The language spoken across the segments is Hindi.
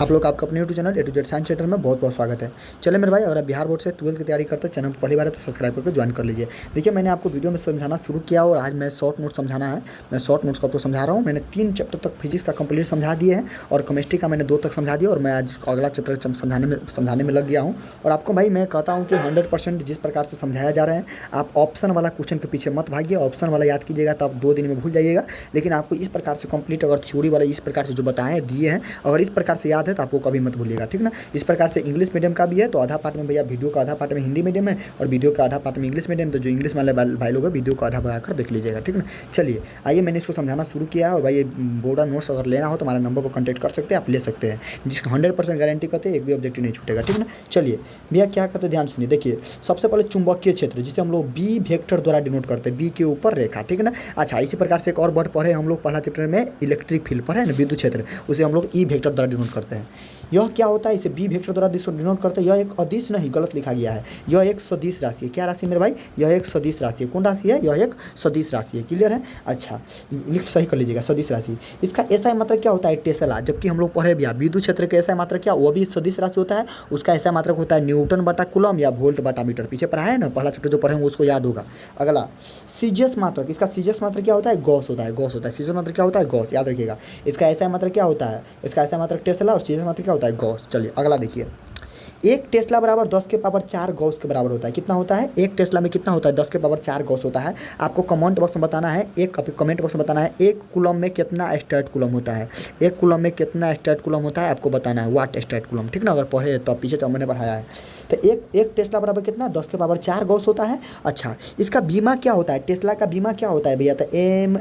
आप लोग आपका अपने YouTube channel A to Z science centre में बहुत बहुत स्वागत है। चले मेरे भाई, अगर आप बिहार बोर्ड से 12th की तैयारी करते हैं, चैनल पर पहली बार है तो सब्सक्राइब करके ज्वाइन कर लीजिए। देखिए, मैंने आपको वीडियो में समझाना शुरू किया और आज मैं शॉर्ट नोट समझाना है। मैं शॉर्ट नोट्स का आपको समझा रहा हूँ। मैंने 3 चैप्टर तक फिजिक्स का कंप्लीट समझा दिए हैं और केमिस्ट्री का मैंने 2 तक समझा दिया और मैं आज अगला चैप्टर समझाने में लग गया हूँ। और आपको भाई मैं कहता हूँ कि 100% जिस प्रकार से समझाया जा रहा है, आप ऑप्शन वाला क्वेश्चन के पीछे मत भागिए। ऑप्शन वाला याद कीजिएगा तो आप 2 दिन में भूल जाइएगा। लेकिन आपको इस प्रकार से कंप्लीट, अगर थ्योरी वाला इस प्रकार से जो बताए दिए हैं, अगर इस प्रकार से याद है तो आपको कभी मत भूलिएगा, ठीक ना। इस प्रकार से इंग्लिश मीडियम का भी है तो आधा पार्ट में भैया वीडियो का आधा पार्ट में हिंदी मीडियम है और वीडियो का आधा पार्ट में इंग्लिश मीडियम। तो जो इंग्लिश वाले भाई लोग हैं, वीडियो का आधा बनाकर देख लीजिएगा, ठीक ना। चलिए आइए, मैंने इसको समझाना शुरू किया है। और भाई बोर्ड नोट्स अगर लेना हो तो हमारे नंबर पर कॉन्टैक्ट कर सकते हैं, आप ले सकते हैं, जिसका 100% गारंटी करते हैं, एक भी ऑब्जेक्टिव नहीं छूटेगा, ठीक ना। चलिए भैया क्या करते हैं, ध्यान सुनिए। देखिए, सबसे पहले चुंबकीय क्षेत्र, जिसे हम लोग बी वेक्टर द्वारा डिनोट करते हैं, बी के ऊपर रेखा, ठीक है ना। अच्छा, इसी प्रकार से एक और वर्ड पढ़े हम लोग पहला चैप्टर में, इलेक्ट्रिक फील्ड पढ़े ना, विद्युत क्षेत्र, उसे हम लोग ई वेक्टर द्वारा डिनोट करते हैं। यह क्या होता है, इसे बी वेक्टर द्वारा डिनोट करते हैं। यह एक अदिश नहीं, गलत लिखा गया है, यह एक सदिश राशि है। क्या राशि मेरे भाई, यह एक सदिश राशि है। कौन राशि है, यह एक सदिश राशि है। क्लियर है। अच्छा, लिख सही कर लीजिएगा, सदिश राशि। इसका ऐसा मात्रक क्या होता है, टेस्ला। जबकि हम लोग पढ़े भी विद्युत क्षेत्र के ऐसा मात्रक क्या, वो भी सदिश राशि होता है। उसका ऐसा मात्रक होता है न्यूटन बटा कूलम या वोल्ट बटा मीटर। पीछे पढ़ा है ना, पहला चैप्टर जो पढ़ेंगे उसको याद होगा। अगला सीजियस मात्रक, इसका सीजियस मात्रक क्या होता है, गॉस होता है, गॉस होता है। सीजियस मात्रक क्या होता है, गॉस, याद रखिएगा। इसका ऐसा मात्रक क्या होता है, इसका ऐसा मात्रक टेस्ला और सीजियस मात्रक क्या होता है, गॉस। चलिए अगला देखिए, एक टेस्ला बराबर 10 के पावर 4 गॉस के बराबर होता है। कितना होता है, एक टेस्ला में कितना होता है, 10 के पावर 4 गॉस होता है। आपको कमेंट बॉक्स में बताना है, कमेंट बॉक्स में बताना है, एक कूलम में कितना स्ट्रेट कूलम होता है। एक कूलम में कितना स्ट्रेट कूलम होता है आपको बताना है, वाट स्ट्रेट कूलम, ठीक ना। अगर पढ़े तो पीछे तो मैंने पढ़ाया है। तो एक टेस्ला बराबर कितना, 10 के पावर 4 गॉस होता है। अच्छा, इसका बीमा क्या होता है, टेस्ला का बीमा क्या होता है भैया, तो एम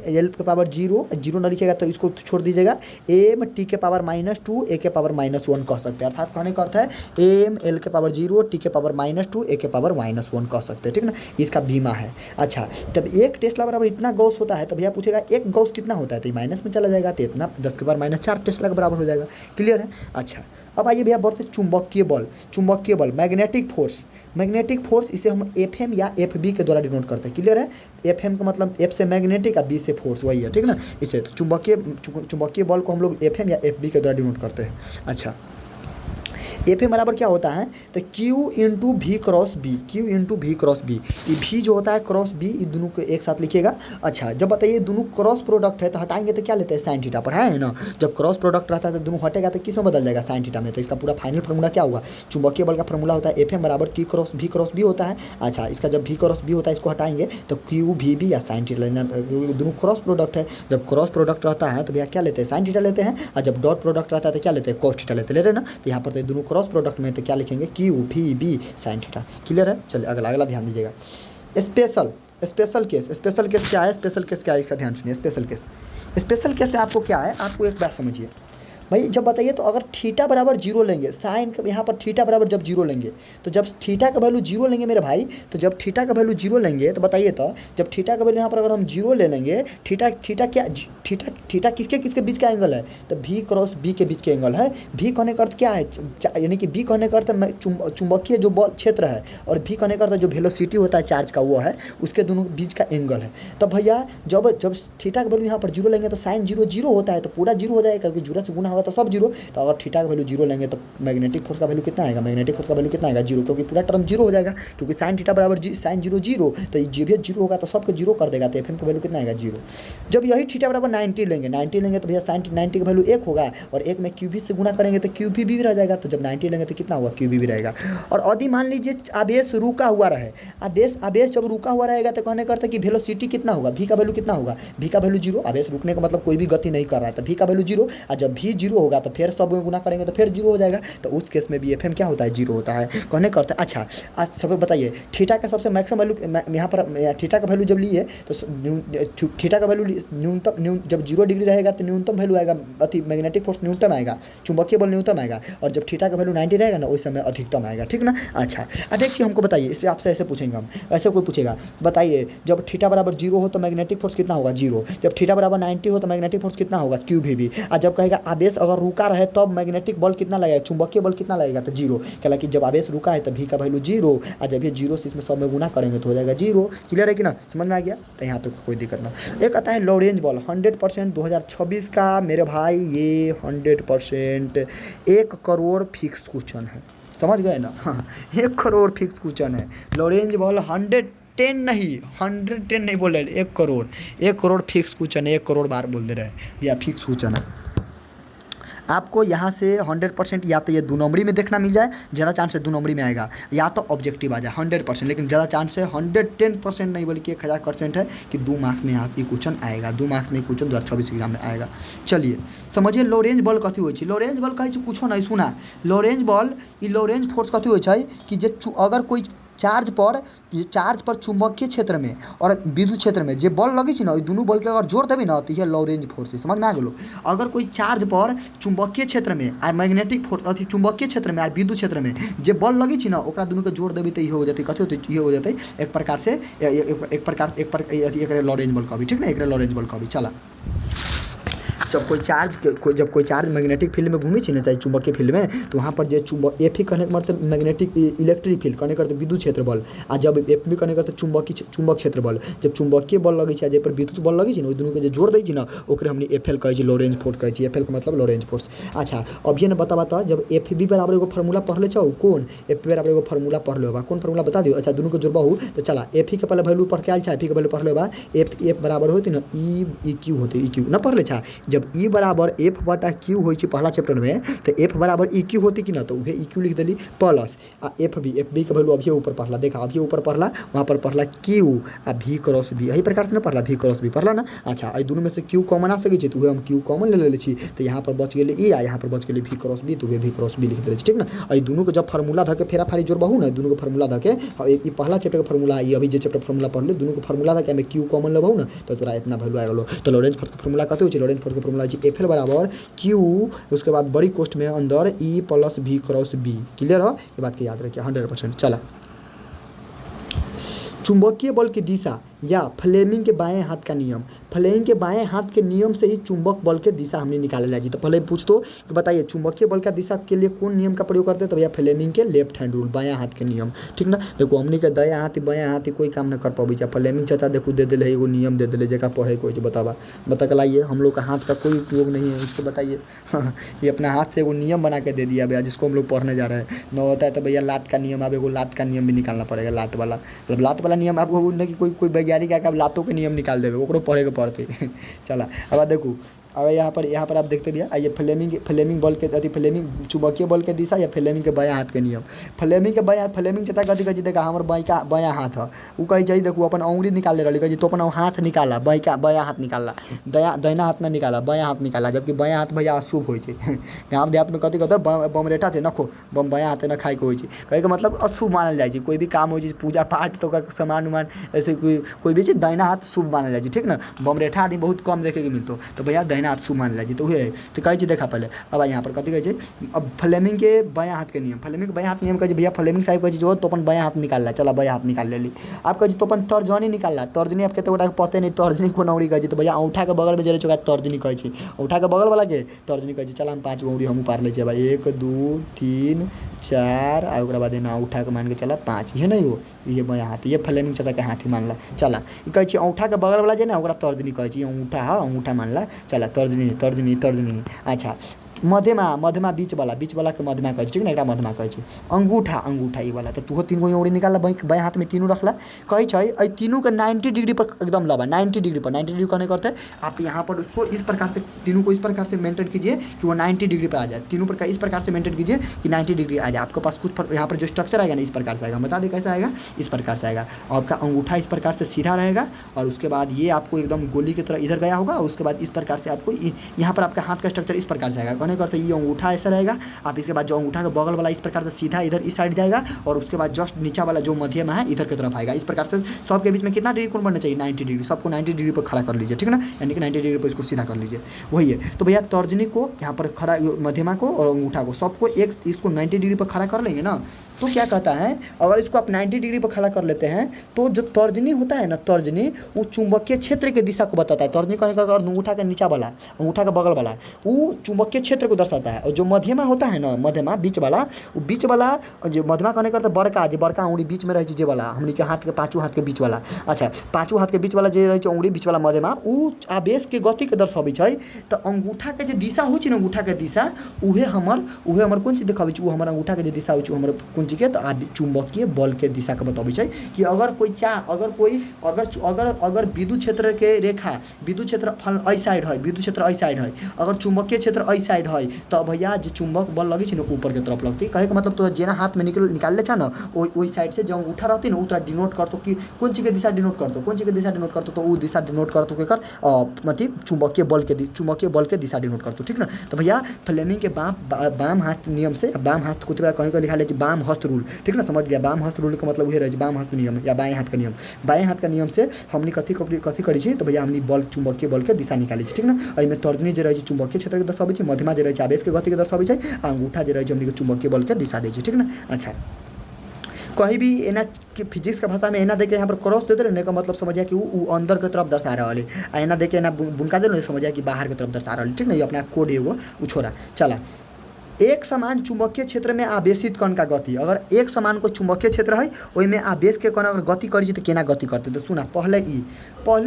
एल के पावर जीरो ना लिखेगा तो इसको छोड़ दीजिएगा। एम टी के पावर -2 ए के पावर -1 कह सकते हैं। अर्थात कहने का अर्थ है एम एल के पावर 0 टी के पावर -2 ए के पावर -1 कह सकते हैं, ठीक ना। इसका बीमा है। अच्छा, जब एक टेस्ला बराबर इतना गॉस होता है तो भैया पूछेगा एक गॉस कितना होता है, तो माइनस में चला जाएगा, तो इतना 10 के पावर -4 टेस्ला के बराबर हो जाएगा। क्लियर है। अच्छा, अब आइए भैया बढ़ते चुंबकीय बल। चुंबकीय बल, मैग्नेटिक फोर्स। मैग्नेटिक फोर्स इसे हम एफ एम या एफ बी के द्वारा डिनोट करते हैं। क्लियर है। एफ एम का मतलब एफ से मैग्नेटिक और बी से फोर्स, वही है, ठीक ना। इसे तो चुंबकीय बल को हम लोग एफ एम या एफ बी के द्वारा डिनोट करते हैं। अच्छा, एफ एम बराबर क्या होता है, तो q into v cross B, q into v cross B. ये भी जो होता है क्रॉस बी, ये दोनों को एक साथ लिखिएगा। अच्छा, जब बताइए दोनों क्रॉस प्रोडक्ट है तो हटाएंगे तो क्या लेते हैं, साइन थीटा पर, है ना। जब क्रॉस प्रोडक्ट रहता है तो दोनों हटेगा तो किस में बदल जाएगा, साइन थीटा में। तो इसका पूरा फाइनल फार्मूला क्या होगा, चुंबकीय बल का फार्मूला होता है एफ एम बराबर q cross v cross B होता है। अच्छा, इसका जब वी क्रॉस बी होता है इसको हटाएंगे तो क्यू वी बी या साइन थीटा लेना, दोनों क्रॉस प्रोडक्ट है। जब क्रॉस प्रोडक्ट रहता है तो भैया क्या लेते हैं, साइन थीटा लेते हैं। और जब डॉट प्रोडक्ट रहता है तो क्या लेते हैं, कॉस थीटा लेते हैं ना। तो यहाँ पर दोनों क्रॉस प्रोडक्ट में तो क्या लिखेंगे, q v B sine theta. Clear है। चलिए अगला ध्यान दीजिएगा। स्पेशल केस क्या है, स्पेशल केस क्या है, इसका ध्यान सुनिए। स्पेशल केस से आपको क्या है, आपको एक बात समझिए भाई। जब बताइए तो अगर थीटा बराबर 0 लेंगे, साइन का यहाँ पर थीटा बराबर जब 0 लेंगे, तो जब थीटा का वैल्यू 0 लेंगे मेरे भाई, तो जब थीटा का वैल्यू 0 लेंगे तो बताइए तो जब थीटा का वैल्यू यहाँ पर अगर हम 0 ले लेंगे, थीटा किसके बीच का एंगल है, तो भी क्रॉस बी के बीच के एंगल है। भी कहने का अर्थ क्या है, यानी कि बी कहने का अर्थ चुंबकीय जो बल क्षेत्र है, और भी कहने का अर्थ जो वेलोसिटी होता है चार्ज का, वो है उसके दोनों बीच का एंगल है। तो भैया जब थीटा का वैल्यू यहाँ पर 0 लेंगे तो साइन 0 होता है, तो पूरा 0 हो जाएगा, क्योंकि 0 से गुना होगा तो सब 0। तो अगर थीटा का वैल्यू 0 लेंगे तो मैग्नेटिक फोर्स का वैल्यू कितना आएगा, मैग्नेटिक फोर्स का वैल्यू कितना आएगा, 0, क्योंकि पूरा टर्म 0 हो जाएगा। क्योंकि साइन थीटा बराबर साइन 0 तो ये भी 0 होगा तो सबको 0 कर देगा, तो एफ एम का वैल्यू कितना आएगा, 0। जब यही थीटा बराबर 90 लेंगे तो भैया साइन 90 का वैल्यू 1 होगा, और 1 में क्यू भी से गुना करेंगे तो क्यू भी रह जाएगा। तो जब 90 लेंगे तो कितना होगा, क्यू भी रहेगा। और यदि मान लीजिए आवेश रुका हुआ रहे, आवेश जब रुका हुआ रहेगा तो कहने करते कि वेलोसिटी कितना होगा, भी का वैल्यू कितना होगा, भी का वैल्यू 0। आवेश रुकने का मतलब कोई भी गति नहीं कर रहा है, तो भी का वैल्यू 0। और जब भी 0 होगा तो फिर सब गुना करेंगे तो फिर 0 हो जाएगा। तो उस केस में भी एफ एम क्या होता है, 0 होता है, कहने करते हैं। अच्छा, आज सब बताइए थीटा का सबसे मैक्सिमम वैल्यू यहाँ पर, थीटा का वैल्यू जब लिए तो थीटा का वैल्यू न्यूनतम, जब 0 डिग्री रहेगा तो न्यूनतम वैल्यू आएगा, अति मैग्नेटिक फोर्स न्यूनतम आएगा, चुंबकीय बल न्यूनतम आएगा। और जब थीटा का वैल्यू 90 रहेगा ना, उस समय अधिकतम आएगा, ठीक ना। अच्छा, अब एक चीज़ हमको बताइए, इस पर आपसे ऐसे पूछेंगे हम, ऐसे कोई पूछेगा, बताइए जब थीटा बराबर 0 हो तो मैग्नेटिक फोर्स कितना होगा, 0। जब थीटा बराबर 90 हो तो मैग्नेटिक फोर्स कितना होगा, क्यू भी। और जब कहेगा आवेश आवेश अगर रुका रहे तब मैग्नेटिक बल कितना लगेगा, चुंबकीय बल कितना लगेगा, तो जीरो। कहला कि जब आवेश रुका है तो v का वैल्यू जीरो, और जब ये जीरो से इसमें सब में गुना करेंगे तो हो जाएगा जीरो। क्लियर है कि ना, समझ में आ गया, तो यहाँ तो कोई दिक्कत ना। एक आता है लॉरेंज बल 100% 2026 का मेरे भाई, ये 100% 1 करोड़ फिक्स क्वेश्चन है, समझ गए ना। हाँ 1 करोड़ फिक्स क्वेश्चन है। लॉरेंज बल 110 नहीं, 110 नहीं बोल रहे, 1 करोड़, 1 करोड़ फिक्स क्वेश्चन है, 1 करोड़ बार बोल दे रहे हैं या फिक्स क्वेश्चन है। आपको यहाँ से 100% या तो ये 2 नंबरी में देखना मिल जाए, ज़्यादा चांस है 2 नंबरी में आएगा, या तो ऑब्जेक्टिव आ जाए 100%, लेकिन ज़्यादा चांस है 110% नहीं बल्कि 1000% है कि 2 मार्क्स में यहाँ ये क्वेश्चन आएगा, 2 मार्क्स में क्वेश्चन 2024 एग्जाम में आएगा। चलिए समझिए लॉरेंज बल कथी होइ छै। लॉरेंज बल कहै छै कुछो नहीं, सुना लॉरेंज बल, ई लॉरेंज फोर्स कथी होइ छै कि जे अगर कोई चार्ज पर चुंबकीय क्षेत्र में और विद्युत क्षेत्र में जे बल लगी ना, दोनों बल के अगर जोड़ देवी ना तो यह लॉरेंज फोर्स है, समझ में आ गलो। अगर कोई चार्ज पर चुंबकीय क्षेत्र में और मैग्नेटिक फोर्स अथी चुंबकीय क्षेत्र में और विद्युत क्षेत्र में जे बल लगी ना, ओकरा दोनों के जोड़ देवी तो ये हो जाती, कथी होती, ये हो जाती एक प्रकार से एक लॉरेंज बल का भी, ठीक ना, एक लॉरेंज बल का भी। चला जब कोई चार्ज मैग्नेटिक फील्ड में घूमी ना, चाहे चुंबकीय फील्ड में, तो वहाँ पर जो एफ ही कहने करते मैग्नेटिक इलेक्ट्रिक फील्ड कहने करते विद्युत क्षेत्र बल, आ जब एफ भी कहने करते चुंबक क्षेत्र बल। जब चुंबकीय बल लगे है, पर विद्युत बल लगे ना, दोनों के जो जोड़ दी ना, ओकरे हमने एफ एल कहे लॉरेंज फोर्स कहे। एफ एल का मतलब लॉरेंज फोर्स। अच्छा अब ये ना बता जब एफ बी बराबर एगो फार्मूला पढ़ ले चाहो, कौन एफ बी बराबर एगो फार्मूला पढ़ लो, कौन फार्मूला बता दियो। अच्छा दोनों को जोड़बा हो तो चला एफ ही के पहले वैल्यू पढ़ के आयल, एफ ही के पहले पढ़ लो, एफ बराबर होती ना ई क्यू होती, ई क्यू ना पढ़ ले। जब ई बराबर एफ बटा क्यू हो पहला चैप्टर में, तो एफ बराबर ई क्यू होती कि ना, तो वह ई क्यू लिख दिली प्लस आ एफ बी के वैल्यू अभी ऊपर पढ़ला, देखा अभी ऊपर पढ़ला, वहाँ पर पढ़ला क्यू आ भी क्रॉस बी, यही प्रकार से ना पढ़ला, भी क्रॉस बी पढ़ला ना। अच्छा ये दोनों में से क्यू कॉमन आ सके तो हम क्यू कॉमन ले ली, तो यहाँ पर बच गए ई, आ यहाँ पर बच गए भी क्रॉस बी, तो वे भी क्रॉस बी लिख दिले, ठीक ना। और दोनों को जब फार्मूला धके फेरा फारी जोड़बहू ना, दोनों को फार्मूला धके, ये पहला चैप्टर का फार्मूला, ये अभी जो चैप्टर फार्मूला पढ़ लो, दोनों को फार्मूला धके हमें क्यू कॉमन लेबहू ना, तो तोरा इतना वैल्यू आ गलो। तो लॉरेंज फोर्स का फार्मूला कते हो, लॉरेंज फोर्स का फार्मूला एफ एल बराबर क्यू, उसके बाद बड़ी कोष्ठ में अंदर ई प्लस भी क्रॉस बी। क्लियर हो, ये बात की याद रखिए 100%। चला चुंबकीय बल की दिशा या फ्लेमिंग के बाएं हाथ का नियम, फ्लेमिंग के बाएं हाथ के नियम से ही चुंबक बल के दिशा हमने निकाले जाएगी। तो पहले पूछ तो बताइए चुंबकीय बल का दिशा के लिए कौन नियम का प्रयोग करते हैं, तो भैया फ्लेमिंग के लेफ्ट हैंड रूल, बायां हाथ के नियम, ठीक ना। देखो हमने के दायां हाथी बायां हाथी कोई काम ना कर पाबी, फ्लेमिंग चाचा देखो दे दिले एगो नियम दे दिले, जगह पढ़े कोई बता के लाइए, हम लोग का हाथ का कोई उपयोग नहीं है, इसको बताइए। ये अपना हाथ से एगो नियम बना के दे दिया भैया, जिसको हम लोग पढ़ने जा रहे हैं। न होता है तो भैया लात का नियम, अब एगो लात का नियम भी निकालना पड़ेगा, लात वाला नियम आपको नहीं कि कोई वैज्ञानिक आके अब लातों के नियम निकाल देवे, ओकरो पढ़े के पड़ते। चला अब देखो, अब यहाँ पर आप देखते भैया ये फ्लेमिंग बल के अथी फ्लेमिंग चुंबकीय बल के दिशा या फ्लेमिंग के बायां हाथ के नियम। फ्लेमिंग चाचा कथी कही देखा हमारे बायां हाथ है, वो कही जाए देखो अपन उंगली निकाल रही, कही तो अपन हाथ निकाला, बायां हाथ निकाला, दाहिना हाथ ना निकाला, बायां हाथ निकाला, जबकि बायां हाथ भैया अशुभ हो। गाँव देहात में कथी कहते बमरेठा से नखो बम बायां हाथ न खाए के हो, कहे के मतलब अशुभ मानल जाए, कोई भी काम हो पूजा पाठ तो सामान उमान ऐसे कोई भी चीज़ दाहिना हाथ शुभ मानल जाए, ठीक ना। बमरेठा आदमी बहुत कम देखे के मिलते, तो भैया दाहिना हाथ शुभ मान लीजिए, तो हुए तो कहे देखा पहले। अब यहाँ पर कथी कहे, अब फ्लेमिंग के बायां हाथ के नियम, फ्लेमिंग के बायां हाथ नियम कहे भैया फ्लेमिंग साहब कहे जो तो अपन बायां हाथ निकाल ला, चला बायां हाथ निकाल ले। आप कहे तो अपन तर्जनी निकाल ला, तर्जनी आपके तो पते नहीं तर्जनी को नौड़ी कहे, तो भैया औंठा के बगल में जरे चुका तर्जनी कहे, औंठा के बगल वाला के तर्जनी कहे। चला हम 5 गो हम पार ले भाई 1 2 3 4 आ ओकरा बाद एना औंठा के मान के चला 5, ये नहीं हो ये बायां हाथ, ये फ्लेमिंग चाचा के हाथ ही मान ला। चला कहे औंठा के बगल वाला जे ना ओकरा तर्जनी कहे, औंठा है औंठा मान ला, चला तर्जनी। अच्छा मध्यमा बीच वाला के मध्यमा कहे, ठीक ना, एक मध्यमा कहे। अंगूठा ये वाला, तो तू 3 गो औंगली निकाल बाएं हाथ में तीनों रखला, कहे तीनों के 90 डिग्री पर एकदम लबा, 90 डिग्री कहने करते आप यहाँ पर उसको इस प्रकार से तीनों को इस प्रकार से मेंटेन कीजिए कि वो 90 डिग्री पर आ जाए, तीनों प्रकार इस प्रकार से मेंटेन कीजिए कि 90 डिग्री आ जाए। आपके पास कुछ यहाँ पर जो स्ट्रक्चर आएगा ना इस प्रकार से आएगा, बता दें कैसा आएगा, इस प्रकार से आएगा। आपका अंगूठा इस प्रकार से सीधा रहेगा, और उसके बाद ये आपको एकदम गोली की तरह इधर गया होगा, और उसके बाद इस प्रकार से आपको यहाँ पर आपका हाथ का स्ट्रक्चर इस प्रकार से आएगा, कहने करते ये अंगूठा ऐसा रहेगा। आप इसके बाद जो अंगूठा का बगल वाला इस प्रकार से सीधा इधर इस साइड जाएगा, और उसके बाद जस्ट नीचा वाला जो मध्य में है इधर की तरफ आएगा। इस प्रकार से सबके बीच में कितना डिग्री कोण बनना चाहिए, 90 डिग्री, सबको 90 डिग्री पर खड़ा कर लीजिए, ठीक ना, यानी कि 90 डिग्री पर इसको सीधा कर लीजिए, वही है। तो भैया तर्जनी को यहाँ पर खड़ा, मध्यमा को और अंगूठा को सबको इसको 90 डिग्री पर खड़ा कर लेंगे ना, तो क्या कहता है अगर इसको आप 90 डिग्री पर खड़ा कर लेते हैं तो जो तर्जनी होता है ना, तर्जनी वो चुंबकीय क्षेत्र की दिशा को बताता है। तर्जनी कहने का अंगूठा का नीचा वाला, अंगूठा का बगल वाला वो चुंबकीय क्षेत्र क्षेत्र को दर्शाता है। और जो मध्यमा होता है ना, मध्यमा बीच वाला, वो बीच वाला जो मध्यमा कहने का बड़का, जो बड़का अंगुरी बीच में रहे जे वाला, हमनी के हाथ के पाँचों हाथ के बीच वाला, अच्छा पाँचों हाथ के बीच वाला जे रहे अंगुरी बीच वाला मध्यमा, उ आवेश के गति के दर्शाबै छै। तो अंगूठा के जे दिशा होइ छै ना, अंगूठा के दिशा उहे हमर कोन चीज देखाबै छै, उ हमर अंगूठा के जे दिशा होइ छै हमर कोन चीज के, तो चुंबकीय बल के दिशा के बताबै छै कि अगर अगर विद्युत क्षेत्र के रेखा, विद्युत क्षेत्र अइ साइड है, विद्युत क्षेत्र अइ साइड है, अगर चुंबकीय क्षेत्र अइ साइड है, तो भैया जो चुंबक बल लगे छै ना ऊपर के तरफ लगती। कहे का मतलब तो जेना हाथ में निकाल ले छ ना, वही साइड से जो अंगूठा रहती ना, उतना डिनोट करतो कि कौन चीज के दिशा डिनोट करतो, कौन चीज के दिशा डिनोट करतो, तो वो दिशा डिनोट करतो केकर मतलब चुंबकीय बल के दिशा डिनोट करतो, ठीक ना। तो भैया फ्लेमिंग के बाम हाथ नियम से, बाम हाथ को कहीं कहीं लिखा ले बाम हस्त रूल, ठीक ना, समझ गया। बाम हस्त रूल का मतलब वही रहे बाम हस्त नियम या बाएं हाथ का नियम। बाएं हाथ का नियम से हमने कथी करी छी, तो भैया हमने बल चुंबकीय बल के दिशा निकाली छी, ठीक ना। एहिमे तर्जनी जे रहे चुंबकीय क्षेत्र के दर्शाबै छै, मध्यमा जे रहे आवेश के गति के दर्शाबै छै, अंगूठा जे रहे हमने चुंबकीय बल के दिशा दै छै, ठीक ना। अच्छा कहीं भी एना कि फिजिक्स के भाषा में एना देके यहाँ पर क्रॉस दे देने का मतलब समझिए कि वो अंदर की तरफ दर्शा रहा है, एना देके एना बुनका दे समझिए कि बाहर की तरफ दर्शा रहा है, ठीक ना। ये अपना कोड है वो छोड़ा। चला, एक समान चुंबकीय क्षेत्र में आवेशित कण का गति, अगर एक समान को चुंबकीय क्षेत्र है वही में आवेश के कण अगर गति करी तो केना गति करते, तो सुना पहले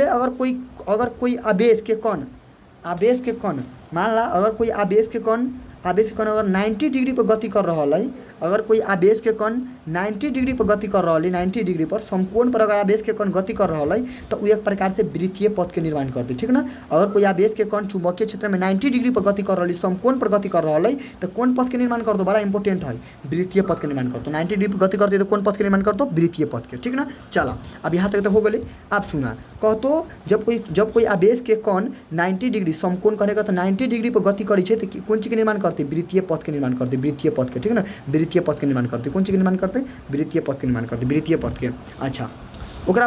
अगर कोई आवेश के कण मान ला, अगर कोई आवेश के कण अगर 90 डिग्री पर गति कर रहा है, अगर कोई आवेश के कण 90 डिग्री पर गति कर रहा है, 90 डिग्री पर समकोण पर अगर आवेश के कण गति कर रहा है, तो वो एक प्रकार से वृत्तीय पथ के निर्माण करते, ठीक ना। अगर कोई आवेश के कण चुंबकीय क्षेत्र में 90 डिग्री पर गति कर रहा है, समकोण पर गति कर रहा है, तो कौन पथ के निर्माण कर दो, बड़ा इंपॉर्टेंट है, वृत्तीय पथ के निर्माण कर दो। 90 डिग्री पर गति करते तो कौन पथ के निर्माण कर दो, वृत्तीय पथ के, ठीक ना। चला, अब यहाँ तक तो हो गए। आप सुना कहतो जब कोई आवेश के कण 90 डिग्री समकोण करेगा तो 90 डिग्री पर गति करी तो कौन चीज के निर्माण करते, वृत्तीय पथ के निर्माण करते, वृत्तीय पथ के, ठीक ना। वृत्तीय पथ के निर्माण करते, कौन चीज के निर्माण करते, वृत्तीय पथ के निर्माण करते, वृत्तीय पथ के। अच्छा ओकरा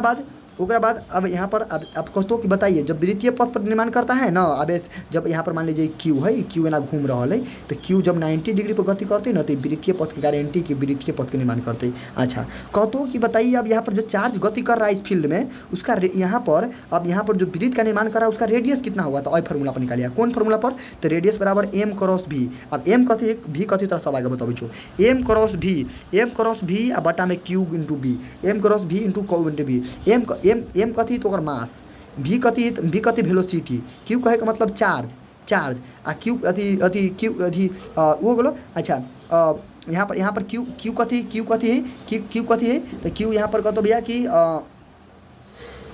बाद अब यहाँ पर अब कहतो कि बताइए, जब वृत्तीय पथ पर निर्माण करता है ना आवेश, जब यहाँ पर मान लीजिए क्यू है, क्यू एना घूम रहा है, तो क्यू जब 90 डिग्री पर गति करते ना तो वृत्तीय पथ की गारंटी की वृत्तीय पथ के निर्माण करते। अच्छा कहतो कि बताइए, अब यहाँ पर जो चार्ज गति कर रहा है इस फील्ड में, उसका यहाँ पर जो वृत्त का निर्माण कर रहा है उसका रेडियस कितना होगा, तो फार्मूला पर निकालिए। कौन फार्मूला पर, तो रेडियस बराबर एम क्रॉस भी। अब एम कथी भी कथी तरह सब आगे बताबे छो, एम क्रॉस भी आ बटा में q into b, m cross भी into q into b. M कथी तो मास, भी कथी वेलोसिटी, क्यू कहे का मतलब चार्ज आ क्यू वो बोलो। अच्छा यहाँ पर क्यू कथी है, तो क्यू यहाँ पर कहते भैया कि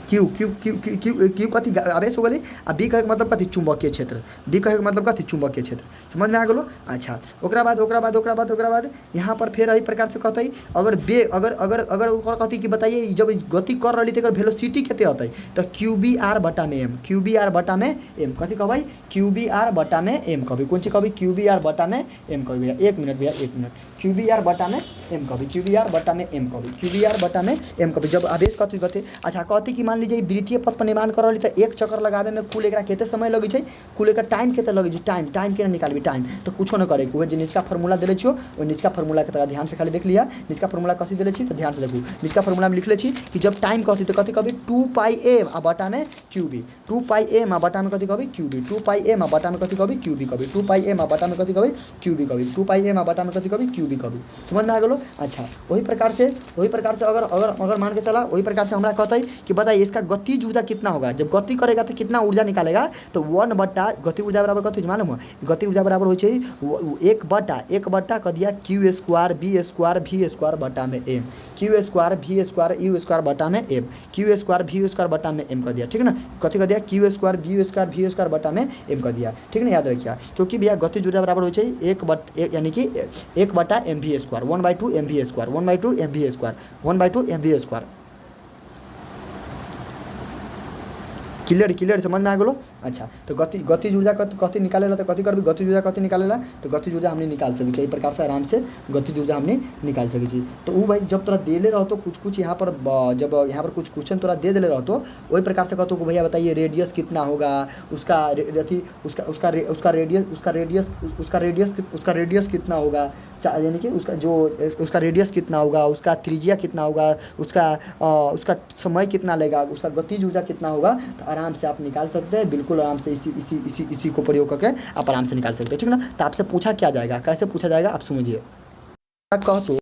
क्यू कथी आवेश हो गई, आ बी कहे मतलब कथी चुंबकीय क्षेत्र, बी कहे मतलब कथी चुंबकीय क्षेत्र, समझ में आ गलो। अच्छा ओकरा बाद यहाँ पर फिर यही प्रकार से कहते अगर कथी कि बताइए, जब गति कर रही तो वेलोसिटी कितने होते, तो क्यू बी आर बटा में एम कथी कहबै, क्यू बी आर बटा में एम कहबै, कौन चीज कहबै, क्यू बी आर बटा में एम कहबै। भैया एक मिनट, क्यू बी आर बटा में एम कहबै, क्यू बी आर बटा में एम कहबै, जब आवेश कथी कहते। अच्छा कहती कि मान लीजिए वृत्तीय पथ पर निर्माण कर रही तो एक चक्कर लगावे में कुल एकरा केते समय लगे छै, कुल एकर टाइम केते लगे छै, टाइम केना निकालबी, टाइम तो कुछो न करे के, जे निचका फार्मूला देले छियो ओ निचका फार्मूला के तरह ध्यान से खाली देख लिया। निचका फार्मूला कथी देले छी तो ध्यान से देखू, निचका फार्मूला में लिखले छी कि जब टाइम कहती तो कथी कहबी 2 पाई एम आ बटा में क्यूबी, 2 पाई एम आ बटा में कथी कहबी क्यूबी, 2 पाई एम आ बटा में कथी कहबी क्यूबी कहबी, 2 पाई एम आ बटा में कथी कहबी क्यूबी कहबी, 2 पाई एम आ बटा में कथी कहबी क्यूबी कहबी, समझ में आ गेलो। अच्छा वही प्रकार से अगर मान के चला, वही प्रकार से हमरा कहते कि बताइए इसका गतिज ऊर्जा कितना होगा, जब गति करेगा तो कितना ऊर्जा निकालेगा, तो 1 बटा गति ऊर्जा बराबर कथी मालूम है, गति ऊर्जा बराबर हो 1 बटा कह दिया क्यू स्क्वायर बी स्क्वायर भी स्क्वायर बटा में एम, क्यू स्क्वायर भी स्क्वायर यू स्क्वायर बटा में एम, क्यू स्क्वायर भी स्क्वायर बटा में एम कर दिया, ठीक ना। कथी कर दिया क्यू स्क्वायर भी स्क्वायर बटा में एम कर दिया, ठीक ना, याद रखिए। क्योंकि भैया गति ऊर्जा बराबर हो 1 यानी कि 1 बटा एम भी स्क्वायर, 1/2 एम भी स्क्वायर, 1/2 एम भी स्क्वायर, 1/2 एम भी स्क्वायर। क्लियर समझ में आ गलो। अच्छा तो गति ऊर्जा कथी निकालेला, तो कथी करबी गति ऊर्जा कथी निकालेला, तो गति ऊर्जा हमने निकाल सकी छी, प्रकार से आराम से गति ऊर्जा हमने निकाल सकी छी। तो वो भाई जब तोरा देले रहतो कुछ यहाँ पर, जब यहाँ पर कुछ क्वेश्चन तोरा दे देले रहतो वही प्रकार से कहतो कि भैया बताइए रेडियस कितना होगा, उसका रेडियस कितना होगा, यानी कि उसका रेडियस कितना होगा, उसका त्रिज्या कितना होगा, उसका समय कितना लेगा, उसका गतिज ऊर्जा कितना होगा, तो आराम से आप निकाल सकते हैं, बिल्कुल बिल्कुल आराम से इसी को प्रयोग करके आप आराम से निकाल सकते हैं, ठीक ना। तो आपसे पूछा क्या जाएगा, कैसे पूछा जाएगा आप समझिए। कह तो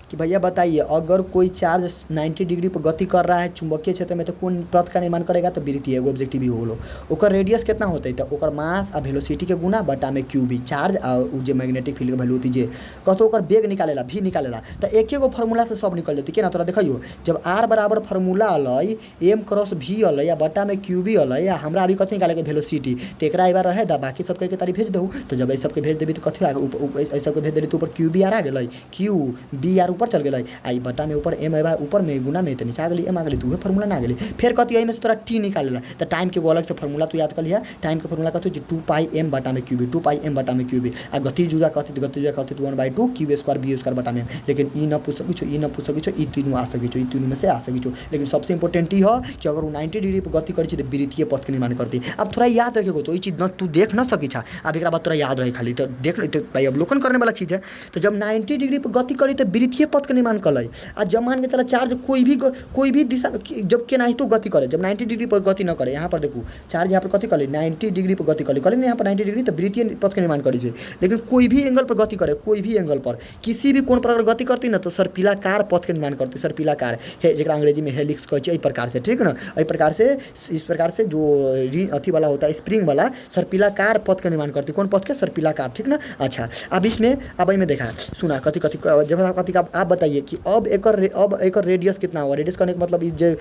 कि भैया बताइए, अगर कोई चार्ज 90 डिग्री पर गति कर रहा है चुंबकीय क्षेत्र में, तो कौन पथ का निर्माण करेगा, तो वृत्तीय एगो ऑब्जेक्टिव भी होलो। ओकर रेडियस कितना होता है, तो ओकर मास आ वेलोसिटी के गुना बटा में क्यूबी चार्ज और जो मैग्नेटिक फील्ड के वैल्यू होती है। कहतो ओकर बेग निकालेला भी निकालेला, तो एक एगो फार्मूला से सब निकल जाती है ना। तोरा देखियो, जब आर बराबर फार्मूला अलै एम क्रॉस भी अलै या बटा में क्यूबी अलै या हमरा अभी कथी निकाले के वेलोसिटी, तो एक बार रहे दा बाकी सब के तारी भेज दहू। तो जब सबके भेज देवी तो कथी आगे सबके भेज देवी तो ऊपर क्यूबी आर आ गई, क्यू बी आर ऊपर चल गई, आई बटा में ऊपर एम आए ऊपर में गुना में नीचे आ गई एम आ गई, तो वह फार्मूला ना गई। फिर कहती है में से तोरा टी निकालेला, तो टाइम के वो अलग से फार्मूला तो याद कर लिया। टाइम के फार्मूला कहते 2 पाई एम बटा में क्यूबी, 2 पाई एम बटा में क्यूबी। आ गति जुदा कहते 1/2 क्यू स्क्वायर बी स्क्वायर बटा में। लेकिन ई न पूछ सको, ई न पूछ सको, ई तीनों आ सको, ई तीनों में से आ सको। लेकिन सबसे इंपॉर्टेंट ये है कि अगर वो 90 डिग्री पर गति करी तो वृत्तीय पथ के निर्माण करती। अब थोड़ा याद रखेगो तो ये चीज़ न तू देख न सकी छा, अब एक बात तोरा याद रहे खाली तो देख तो भाई अवलोकन करने वाला चीज़ है। तो जब 90 डिग्री पर गति करी तो वृत्तीय पथ के निर्माण कर। आज जब मान के चला चार्ज कोई भी दिशा जब के नहीं तो गति करे, जब 90 डिग्री पर गति न करे, यहाँ पर देखो चार्ज यहाँ पर गति करे 90 डिग्री पर गति करे यहाँ पर 90 डिग्री, तो वृत्तीय पथ के निर्माण करी छे। लेकिन कोई भी एंगल पर गति करे, कोई भी एंगल पर किसी भी कोण पर अगर गति करती ना, तो सर्पिलाकार पथ के निर्माण करती। सर्पिलाकार है जरा अंग्रेजी में हेलिक्स कहते हैं, प्रकार से, ठीक ना। इस प्रकार से जो अथी वाला होता है स्प्रिंग वाला सर्पिलाकार पथ का निर्माण करती। कौन पथ के, सर्पिलाकार, ठीक ना। अच्छा अब इसमें देखा सुना कथी जब कथी आप बताइए कि अब एक रेडियस कितना होगा। रेडियस करने का मतलब इस जो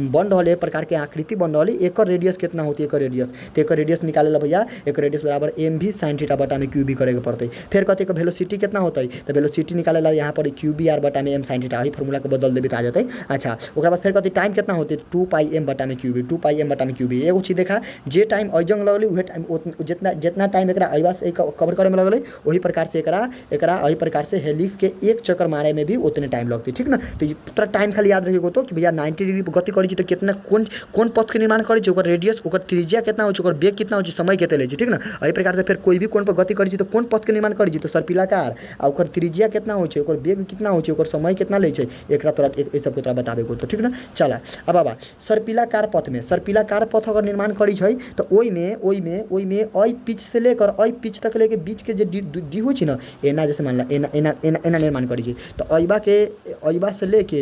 बन रहा प्रकार के आकृति बन रही एक रेडियस कितना होती है, एक रेडियस। तो एक रेडियस निकाले भैया, एक रेडियस बराबर एम भी साइन थीटा बटा में क्यू भी करे पड़ते। फिर कहते हैं वेलोसिटी कितना होता है, तो वेलोसिटी निकाले यहाँ पर क्यू बी आर बटा में एम साइन थीटा, वही फॉर्मूला को बदल देवी तो आ जाता है। अच्छा उसके बाद फिर कहते टाइम कितना होती है, 2 पाई एम बटा में क्यू बी, 2 पाई एम बटा में क्यू बी। एगो चीज देखा, जे टाइम अजंग लगल वही टाइम जितना टाइम एक अयबा से कवर करे में लगल, वही प्रकार से वही प्रकार से हेलिक्स के एक चक्कर मारे में भी उतने टाइम लगती है, ठीक ना। तो पूरा टाइम खाली याद रखेगा तो कि भैया 90 डिग्री पर गति करी तो कितना कौन पथ के निर्माण करी, ओकर रेडियस, ओकर त्रिज्या कितना हो, ओकर बेग कितना हो, समय कितना ले, ठीक ना। वही प्रकार से फिर कोई भी कोण पर गति करी तो कौन पथ के निर्माण करी, तो सर्पिलाकार, और ओकर त्रिज्या कितना हो, ओकर बेग कितना हो, ओकर समय कितना ले, एक तोरा सबको तोरा बता देगो तो, ठीक ना। चला अब बाबा सर्पिलाकार पथ में, सर्पिलाकार पथ अगर निर्माण करी तो ओई में आई पिच से लेकर आई पिच तक लेके बीच के जो डी हो ना, एना जैसे मान ला एना निर्माण करी। तो अयबा से लेके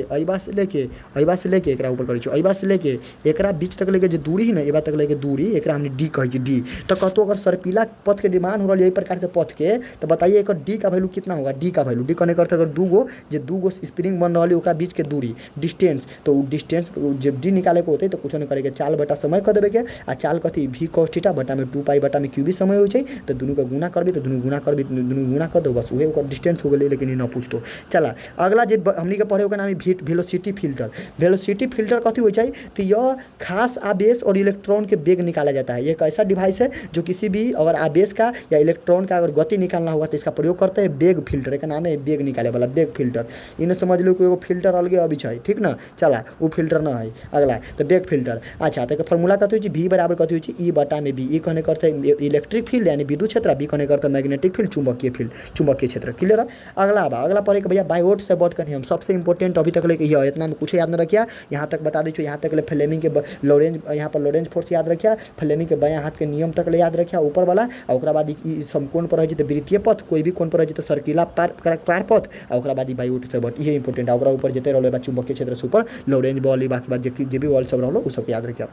एकरा ऊपर करी, अयबा से लेके एकरा बीच तक लेके जो दूरी है ना, एबा तक लेके दूरी एकरा हमने डी कही डी। तो कहतो अगर सर्पिला पथ के निर्माण हो रहा है यही प्रकार से पथ के, तो बताइए एक डी का वैल्यू कितना होगा। डी का वैल्यू डी करने का अर्थ अगर दूगो स्प्रिंग बन रहा है ओकरा बीच के दूरी डिस्टेंस, तो डिस्टेंस जब डी निकाले के होते तो कुछ नहीं करे, चाल बटा समय कर देवे के, आ चाल कथी भी cos थीटा बटा में 2 पाई बटा में क्यू भी समय हो जाए, तो दोनों का गुना करबी, तो दोनों गुना कर दो, बस वही ओकर डिस्टेंस हो गई। लेकिन ये ना पूछ दो। चला अगला जो हमनी के पढ़े ओकर नाम है वेलोसिटी फिल्टर। वेलोसिटी फिल्टर कथी हो जाए, तो यह खास आवेश और इलेक्ट्रॉन के बेग निकाला जाता है। ये एक ऐसा डिवाइस है जो किसी भी अगर आवेश का या इलेक्ट्रॉन का अगर गति निकालना होगा तो इसका प्रयोग करते हैं। बेग फिल्टर का नाम है, बेग निकाले वाला बेग फिल्टर। इन्हें समझ लो कि वो फिल्टर अलग अभी है, ठीक ना। चला वो फिल्टर ना है अगला, तो बेग फिल्टर। अच्छा तो फॉर्मूला कथी हो, भी बराबर कथी हो, ई बटा में बी। ई कहने करते हैं इलेक्ट्रिक फील्ड यानी विद्युत क्षेत्र, बी कहने करते हैं मैग्नेटिक फील्ड चुंबकीय क्षेत्र। क्लियर है। अगला पढ़े भैया बायोट सेबर्ट का नियम, सबसे इंपॉर्टेंट अभी तक लेके है, इतना में कुछ याद न रखिया। यहाँ तक बता दीजिए, यहाँ तक ले फ्लेमिंग के लॉरेंज, यहाँ पर लॉरेंज फोर्स याद रखिया, फ्लेमिंग के बायां हाथ के नियम तक ले याद रखिया ऊपर वाला। और ओकरा बाद समकोण पर रही तो वृत्तीय पथ, कोई भी कोण पर रही तो सर्किला पार पथ, और ओकरा बाद बायोट सेबर्ट ये इंपॉर्टेंट है। ओकरा ऊपर जते रहो चुंबकीय क्षेत्र से ऊपर लॉरेंज बॉल बाकी बात जो भी बॉल सब रहो उ सब याद रखिया।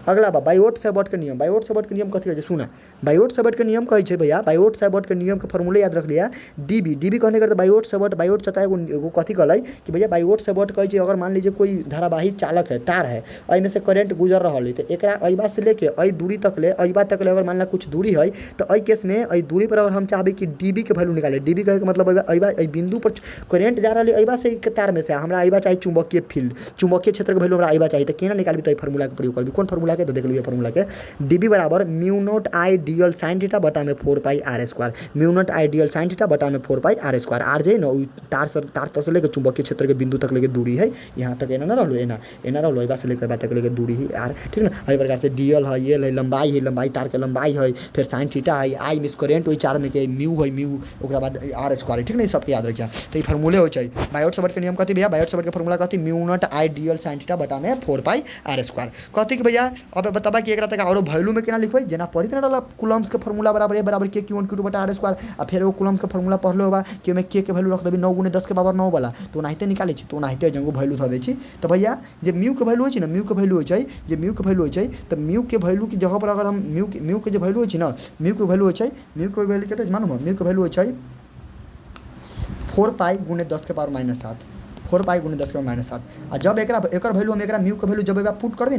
अगला बा बायोट सेबर्ट के नियम। बायोट सेबर्ट के नियम कथी है सुना, बायोट सेबर्ट के नियम कहे छै भैया, बायोट सेबर्ट के नियम के फॉर्मूला याद रख लिया। डीबी कहने करते बायोट सेबर्ट, बायोट चता एगो कथी कहलाई कि भैया बायोट सेबर्ट कहे छै अगर मान लीजिए कोई धारावाही चालक है, तार है, में से करंट गुजर रहा है, तो एकरा अयबा से लेके अय दूरी तक ले, अयबा तक ले अगर मान ला कुछ दूरी है, तो अय केस में अय दूरी पर अगर हम चाहबे कि डीबी के वैल्यू निकाले, डीबी कहे के मतलब अयबा अय बिंदु पर करंट जा रहा है अयबा से तार में से हमरा अयबा चाहिए चुंबकीय फील्ड, चुंबकीय क्षेत्र के वैल्यू हमरा अयबा चाहिए, तो केना निकालबी, तो फार्मूला के प्रयोग करबी। कौन फार्मूला के, तो देख लो फार्मूला के, डीबी बराबर mu nought I dl sine theta बटा में 4 pi r square, mu nought I dl sine theta बटा में 4 पाई आर स्क्वायर। आर जे न तार तार तक से लेकर चुंबकीय क्षेत्र के बिंदु तक लेकर दूरी है, यहाँ तक एना ना रहलो, एना रहलो, एबा से लेकर बा तक लेकर दूरी है आर, ठीक ना। इस प्रकार से डीएल है, एल है, लंबाई तार के लंबाई है, फिर साइन थीटा है, आई मिस करेंट वही चार में के म्यू है, म्यू ओकरा बाद आर स्क्वायर, ठीक ना। सब याद रखिए। तो ये फार्मूले हो चाहिए बायोट-सावर्त के नियम कथी भैया, बायोट-सावर्त के फार्मूला कथी, mu nought I dl sine theta बटा में 4 पाई आर स्क्वायर। कथी के भैया अब बताबा कि एकरा तक और वैल्यू में केना लिखबै, जेना पढ़ी तना रहला कूलम्ब्स के फार्मूला बराबर ए बराबर के q1 q2 बटा आर स्क्वायर, आ फिर वो कूलम्ब्स के फार्मूला पढ़लो होबा कि में के वैल्यू रख देबी 9 × 10 के पावर 9 वाला, तो ओनाहिते निकालै छी, तो ओनाहिते जंगो वैल्यू ध दै छी। तो भैया जे म्यू के वैल्यू होइ छै ना, म्यू के वैल्यू होइ छै, जे म्यू के वैल्यू होइ छै, तो म्यू के वैल्यू की जगह पर अगर हम म्यू के जे वैल्यू होइ छै ना, म्यू के वैल्यू होइ छै, म्यू के वैल्यू कते मालूम है, म्यू के वैल्यू होइ छै 4 पाई × 10 के पावर -7, 4 पाई × 10 के पावर -7। आ जब एकर वैल्यू हम एकरा म्यू के वैल्यू जब पुट करबी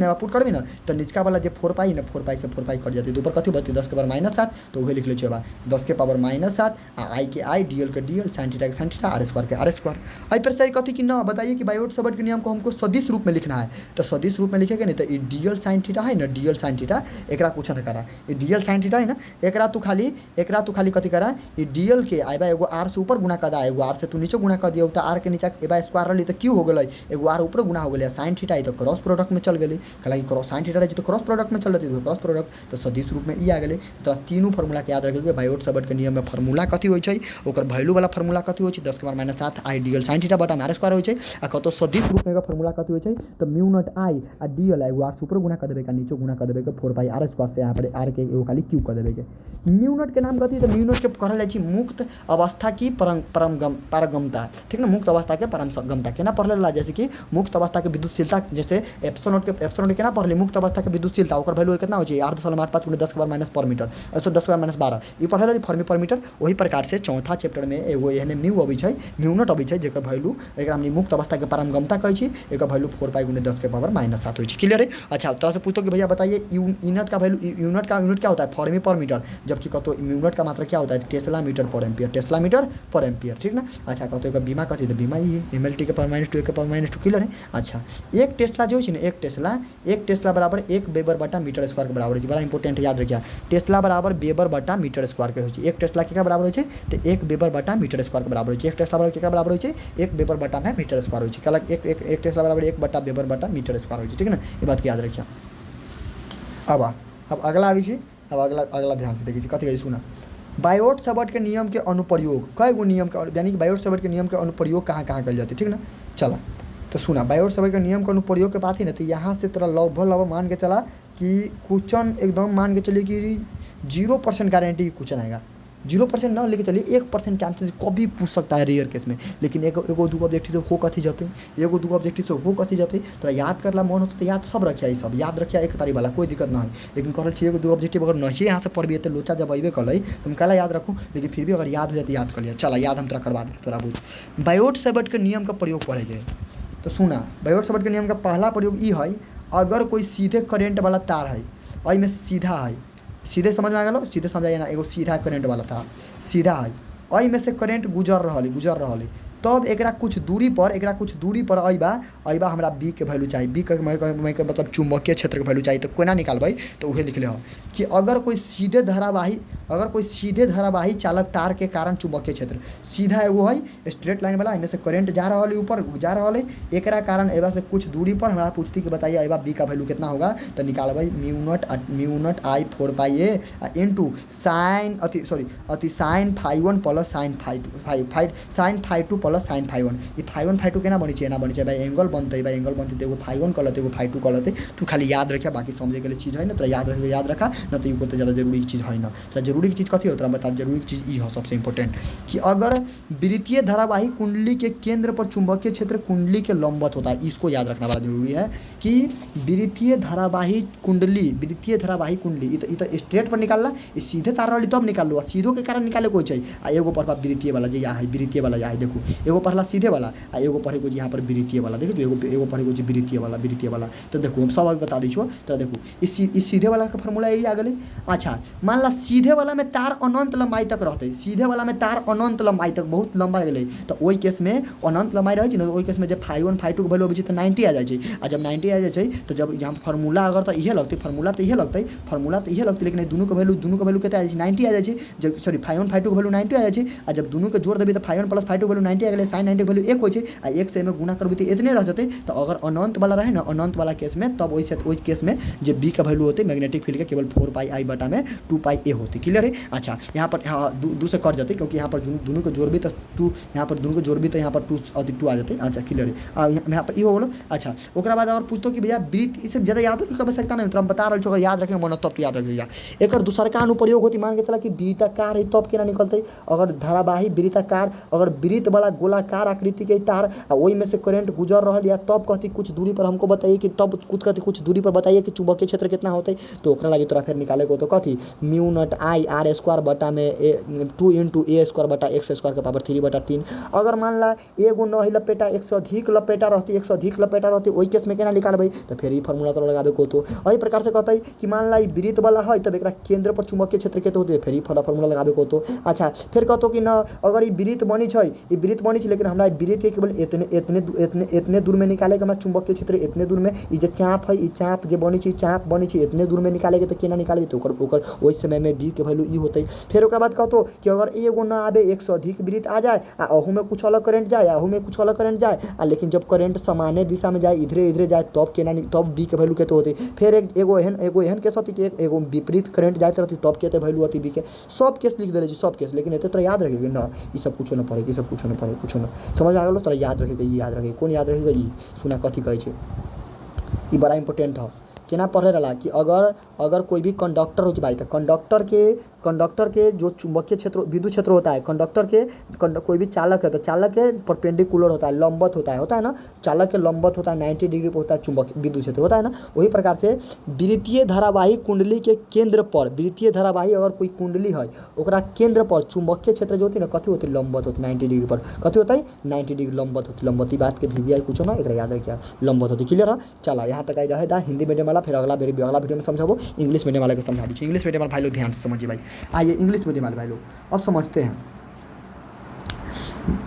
ना, तो निचका वाला जे 4 पाई ना, 4 पाई से 4 पाई कट जाती है, तो ऊपर कथी बचती 10 के पावर -7, तो वही लिख ले छबा 10 के पावर -7 आ आई के आई, डीएल के डीएल, साइन थीटा के साइन थीटा, आर स्क्वायर के आर स्क्वायर। आई पर चाहिए कथी कि ना बताइए कि बायोट-सावर्त के नियम को हमको सदिश रूप में लिखना है, तो सदिश रूप में लिखेंगे नहीं, तो ये डीएल साइन थीटा है ना, डीएल साइन थीटा एकरा कुछ न करा, ये डीएल साइन थीटा है ना, एकरा तू खाली कथी करा, ये डीएल के आइबा एगो आर से ऊपर गुणा कर दा, एगो आर से तू नीचे गुणा कर दियो, तो आर के नीचे एबा स्क्वायर रहली तो क्यों हो गेलै, एगो आर ऊपर गुणा हो गेलै, साइन थीटा है तो क्रॉस प्रोडक्ट में चल गेलै, हालांकि क्रॉस साइन थीटा रही तो क्रॉस प्रोडक्ट में चल रही, तो क्रॉस प्रोडक्ट तो सदिश रूप में ई आ गेलै। तो तीनों फार्मूला के याद रखिए, बायोट-सावर्त के नियम में फार्मूला कथी होइ छै, ओकर वैल्यू वाला फार्मूला कथी होइ छै 10 के पावर -7 आई डीएल साइन थीटा बटा आर स्क्वायर होइ छै, आ कतो सदिश रूप में एकर फार्मूला कथी होइ छै, तो म्यू नॉट आई आ डीएल एगो आर से ऊपर गुणा कर देबे का नीचे गुणा कर देबे के 4 पाई आर स्क्वायर से, यहाँ पर आर के एगो खाली क्यू कर देबे के। म्यू नॉट के नाम कथी, तो म्यू नॉट के कहल जाइ छै मुक्त अवस्था की पारगम्यता, ठीक ना, मुक्त अवस्था के पारगम्यता केना पढ़ल ला, जैसे कि मुक्त अवस्था के विद्युतशीलता, जैसे एप्सिलॉन के केना पढ़ली, मुक्त अवस्था के विद्युतशीलता ओकर वैल्यू कितना हो छै 8.85 × 10 के पावर - पर मीटर, 10 के पावर -12 ई पढ़ल रही फर्मी पर मीटर। वही प्रकार से चौथा चैप्टर में एगो एहने म्यू अबै छै, म्यू नॉट अबै छै, जेकर वैल्यू एकरा हमनी मुक्त अवस्था के पारगम्यता कहै छी, एकर वैल्यू 4 पाई × 10 के पावर -7 होइ छै। क्लियर है। अच्छा तरह से पूछो कि भैया बताइए यूनिट का वैल्यू, यूनिट क्या होता है, फर्मी पर मीटर, जबकि कहते यूनिट का मात्रा क्या होता है टेस्ला मीटर पर एम्पियर, टेस्ला मीटर पर एम्पियर, ठीक ना। अच्छा कहते हैं बीमा कथी, तो बीमा ही है एमएलटी के पावर -2 के पावर -2। क्लियर है। अच्छा एक टेस्ला जो है ना, एक टेस्ला बराबर 1 वेबर बटा मीटर स्क्वायर के बराबर है, बड़ा इंपॉर्टेंट याद रखिए, टेस्ला बराबर वेबर बटा मीटर स्क्वायर के हो, एक टेस्ला के बराबर हो, तो 1 वेबर बटा मीटर स्क्वायर के बराबर हो, एक टेस्ला बराबर के बराबर हो 1 वेबर बटा में मीटर स्क्वायर हो, कहलक एक टेस्ला बराबर 1 बटा वेबर बटा मीटर स्क्वायर हो, ठीक ना। ये बात याद रखिए। अब अगला आबी छी, अब अगला ध्यान से देखिए कथी सुना, बायोट-सावर्त के नियम के अनुप्रयोग, कई गो नियम का, यानी कि बायोट-सावर्त के नियम के अनुप्रयोग कहाँ कल जाते, ठीक ना। चला तो सुना, बायोट-सावर्त के नियम का अनुप्रयोग के बात ही ना, तो यहाँ से तेरा लगभग मान के चला कि क्वेश्चन एकदम मान के चलिए कि 0% गारंटी क्वेश्चन आएगा, 0% ना लेके चलिए 1% चांसेस कभी पूछ सकता है रेयर केस में, लेकिन एगो दूगो ऑब्जेक्टिव से हो कथी जाते, एगो दूगो ऑब्जेक्टिव से हो कथी जाते, तोरा याद करला मन होता तो याद सब रखिया, सब याद रखिया एक तारीख वाला कोई दिक्कत ना है, लेकिन कहल छी एगो दूगो ऑब्जेक्टिव अगर नहीं यहाँ से पढ़बी तो लोचा जब अबे कल तुम कहला याद रखूँ, लेकिन फिर भी अगर याद हो जाए तो याद कर लिया। चला याद हम तोरा करवा दे, तोरा बुझ बायोट-सावर्त के नियम का प्रयोग पढ़ेंगे। तो सुना बायोट-सावर्त के नियम का पहला प्रयोग ई है, अगर कोई सीधे करेंट वाला तार है, और में सीधा है, सीधे समझ में आ गया, सीधे समझाइए ना, एगो सीधा करेंट वाला था, सीधा है, और में से करेंट गुजर रहा है, तब एकरा कुछ दूरी पर अइबा हमरा बी के वैल्यू चाहिए, बी के मतलब चुंबकीय क्षेत्र के वैल्यू चाहिए, तो कोना निकालबै, तो उहे लिख ले कि अगर कोई सीधे धारावाही चालक तार के कारण चुंबकीय क्षेत्र सीधा एगो है स्ट्रेट लाइन वाला, इनमें से करंट जा रहा है ऊपर जा रहा है, एकरा कारण एबा से कुछ दूरी पर हमरा पूछती कि बताइए एबा बी का वैल्यू कितना होगा, तो निकालबै mu nought I 4 pi a into sine sine φ1 plus sine φ2 plus sine φ1, ये φ1 केना बनी छै, बनी छै भाई एंगल बनते तो एगो φ1 कहलते एगो φ2 कहलते, तू खाली याद रखिया, बाकी समझे के लिए चीज़ है ना, तोरा याद रखा ना, तो एगो ज़्यादा जरूरी चीज़ है ना, तोरा जरूरी चीज़ कथी हो तोरा बता, जरूरी चीज़ ई है सबसे इंपॉर्टेंट, कि अगर वृत्तीय धारावाही कुंडली के केंद्र पर चुंबकीय क्षेत्र कुंडली के लंबवत होता है, इसको याद रखना बड़ा जरूरी है, कि वृत्तीय धारावाही कुंडली ये तो स्ट्रेट पर निकालना, ये सीधे तार रही तब निकाल लो, सीधो के कारण निकाले कोई चाहिए, आ एगो पढ़बा वृत्तीय वाला जे है, वृत्तीय वाला है, देखो एगो पढ़ला सीधे वाला, आ एगो पढ़े को यहाँ पर वृत्तीय वाला, देखो एगो पढ़े को वृत्तीय वाला, तो देखो हम सब अभी बता दी छो, तो देखो इस सीधे वाला का फॉर्मूला यही आ गई। अच्छा मान ला सीधे वाला में तार अनंत लंबाई तक रहते, सीधे वाला में तार अनंत लंबाई तक बहुत लंबा गए, तो वही केस में अनंत लंबाई रहे ना, वही केस में जब φ1 φ2 के वैल्यू अबै तो 90 आ जाए, और जब 90 आ जाए तो जब यहाँ फॉर्मूला अगर तो इहे लगते, फॉर्मूला तो इहे लगते, लेकिन दोनों के वैल्यू कितना आ जाए 90 आ जाए, जब सॉरी φ1 φ2 के वैल्यू 90 आ जाए, और जब दोनों के जोड़ देबी तो φ1 प्लस φ2 के वैल्यू 90 अगले साइन 90 के वैल्यू 1 हो छै आ 1 से में गुणा करबै त इतने रह जतै। तो अगर अनंत वाला रहे ना, अनंत वाला केस में, तब ओइ केस में जे बी का वैल्यू होते मैग्नेटिक फील्ड के केवल 4 पाई आई बटा में 2 पाई ए होती। क्लियर है। अच्छा यहाँ पर हाँ दू से कट जाते क्योंकि यहाँ पर दोनों को जोड़ भी तो 2, यहाँ पर दोनों को जोड़ भी तो यहाँ पर 2 आ जाते। अच्छा क्लियर है। यहाँ पर हो गलो। अच्छा ओकरा बाद और पूछतो कि भैया वृत्त इससे ज़्यादा याद रखे आवश्यकता नहीं, तो हम बता रहे अगर याद रखें मन तब तो याद रखिएगा। एक दूसर का अनुप्रयोग होती, मान के चला कि वृत्ताकार है तब केना निकलते। अगर धारावाही वृत्ताकार, अगर वृत्त वाला गोलाकार आकृति के तार वही में से करंट गुजर रहा या तब कहती कुछ दूरी पर हमको बताइए कि तब कुछ कहती कुछ दूरी पर बताइए कि चुंबकीय क्षेत्र कितना होता है। तो ओकरा लगी तोरा फिर निकाले को तो कथी mu nought I R square बटा में 2 इंटू ए स्क्वायर बटा एक्स स्क्वायर के पावर 3/3। अगर मान ला एगो नहीं लपेटा 1 से अधिक लपेटा रहती, 1 से अधिक लपेटा रहती, वही केस में केना निकालबै। तो फिर ये फार्मूला तो लगाबे को तो वही प्रकार से कहते हैं कि मान ला वृत्त वाला है तब एक केंद्र पर चुंबकीय क्षेत्र के तो होते फिर फार्मूला लगाबे को तो। अच्छा फिर कहतो कि ना अगर ये वृत्त बनी है, ये वृत्त बनी है लेकिन हमरा वृत्त के केवल इतने दूर में निकाले के हमरा चुंबकीय क्षेत्र इतने दूर में, ये चाप है, ये चाप जो बनी है, चाप बनी है इतने दूर में निकाले तो केना निकाले। तो ओकर ओइ समय में बी के वैल्यू ई होते। फिर ओकर बाद कहतो कि अगर एगो ना आवे 1 से अधिक वृत्त आ जाए आ अहू में कुछ अलग करंट जाए, अहू में कुछ अलग करंट जाए लेकिन जब करंट सामान्य दिशा में जाए इधरे जाए तब केना तब बी के वैल्यू के तो होते। फिर एगो एहन केस होती कि एगो विपरीत करंट जाते रहती तब के वैल्यू होती बी के। सब केस लिख देले सब केस, लेकिन एते तो याद रखेगी ना, ये सब कुछ ना पड़े, ये सब कुछ ना पड़े, कुछ ना समझ में आ गलो। तो याद रखेगा, ये याद रखेगा। कौन याद रखेगा? ये सुना कथी कहे छे, ये बड़ा इंपॉर्टेंट है। केना पढ़े रहा कि अगर कोई भी कंडक्टर हो भाई तो कंडक्टर के जो चुंबकीय क्षेत्र विद्युत क्षेत्र होता है, कंडक्टर के कोई भी चालक है तो चालक के परपेंडिकुलर होता है, लंबवत होता है ना, चालक के लंबवत होता है 90 डिग्री पर होता है चुंबक विद्युत क्षेत्र होता है ना। वही प्रकार से वृत्तीय धारावाही कुंडली के केंद्र पर, वृत्तीय धारावाही अगर कोई कुंडली है ओकरा केंद्र पर चुंबकीय क्षेत्र जो होती है ना कथी होती है लंबवत होती है 90 डिग्री पर। कथी होता है 90 डिग्री लंबवत होती है। लंबवती बात के भी कुछ ना एक याद रखिए, लंबवत होती। क्लियर है। चला यहाँ तक आई रहे हिंदी मीडियम वाला, फिर अगला वीडियो में समझाबो इंग्लिश मीडियम वाला को समझा दीजिए। इंग्लिश मीडियम वाले भाई लोग ध्यान से समझिए भाई। आइए इंग्लिश मीडियम वाले भाई लोग अब समझते हैं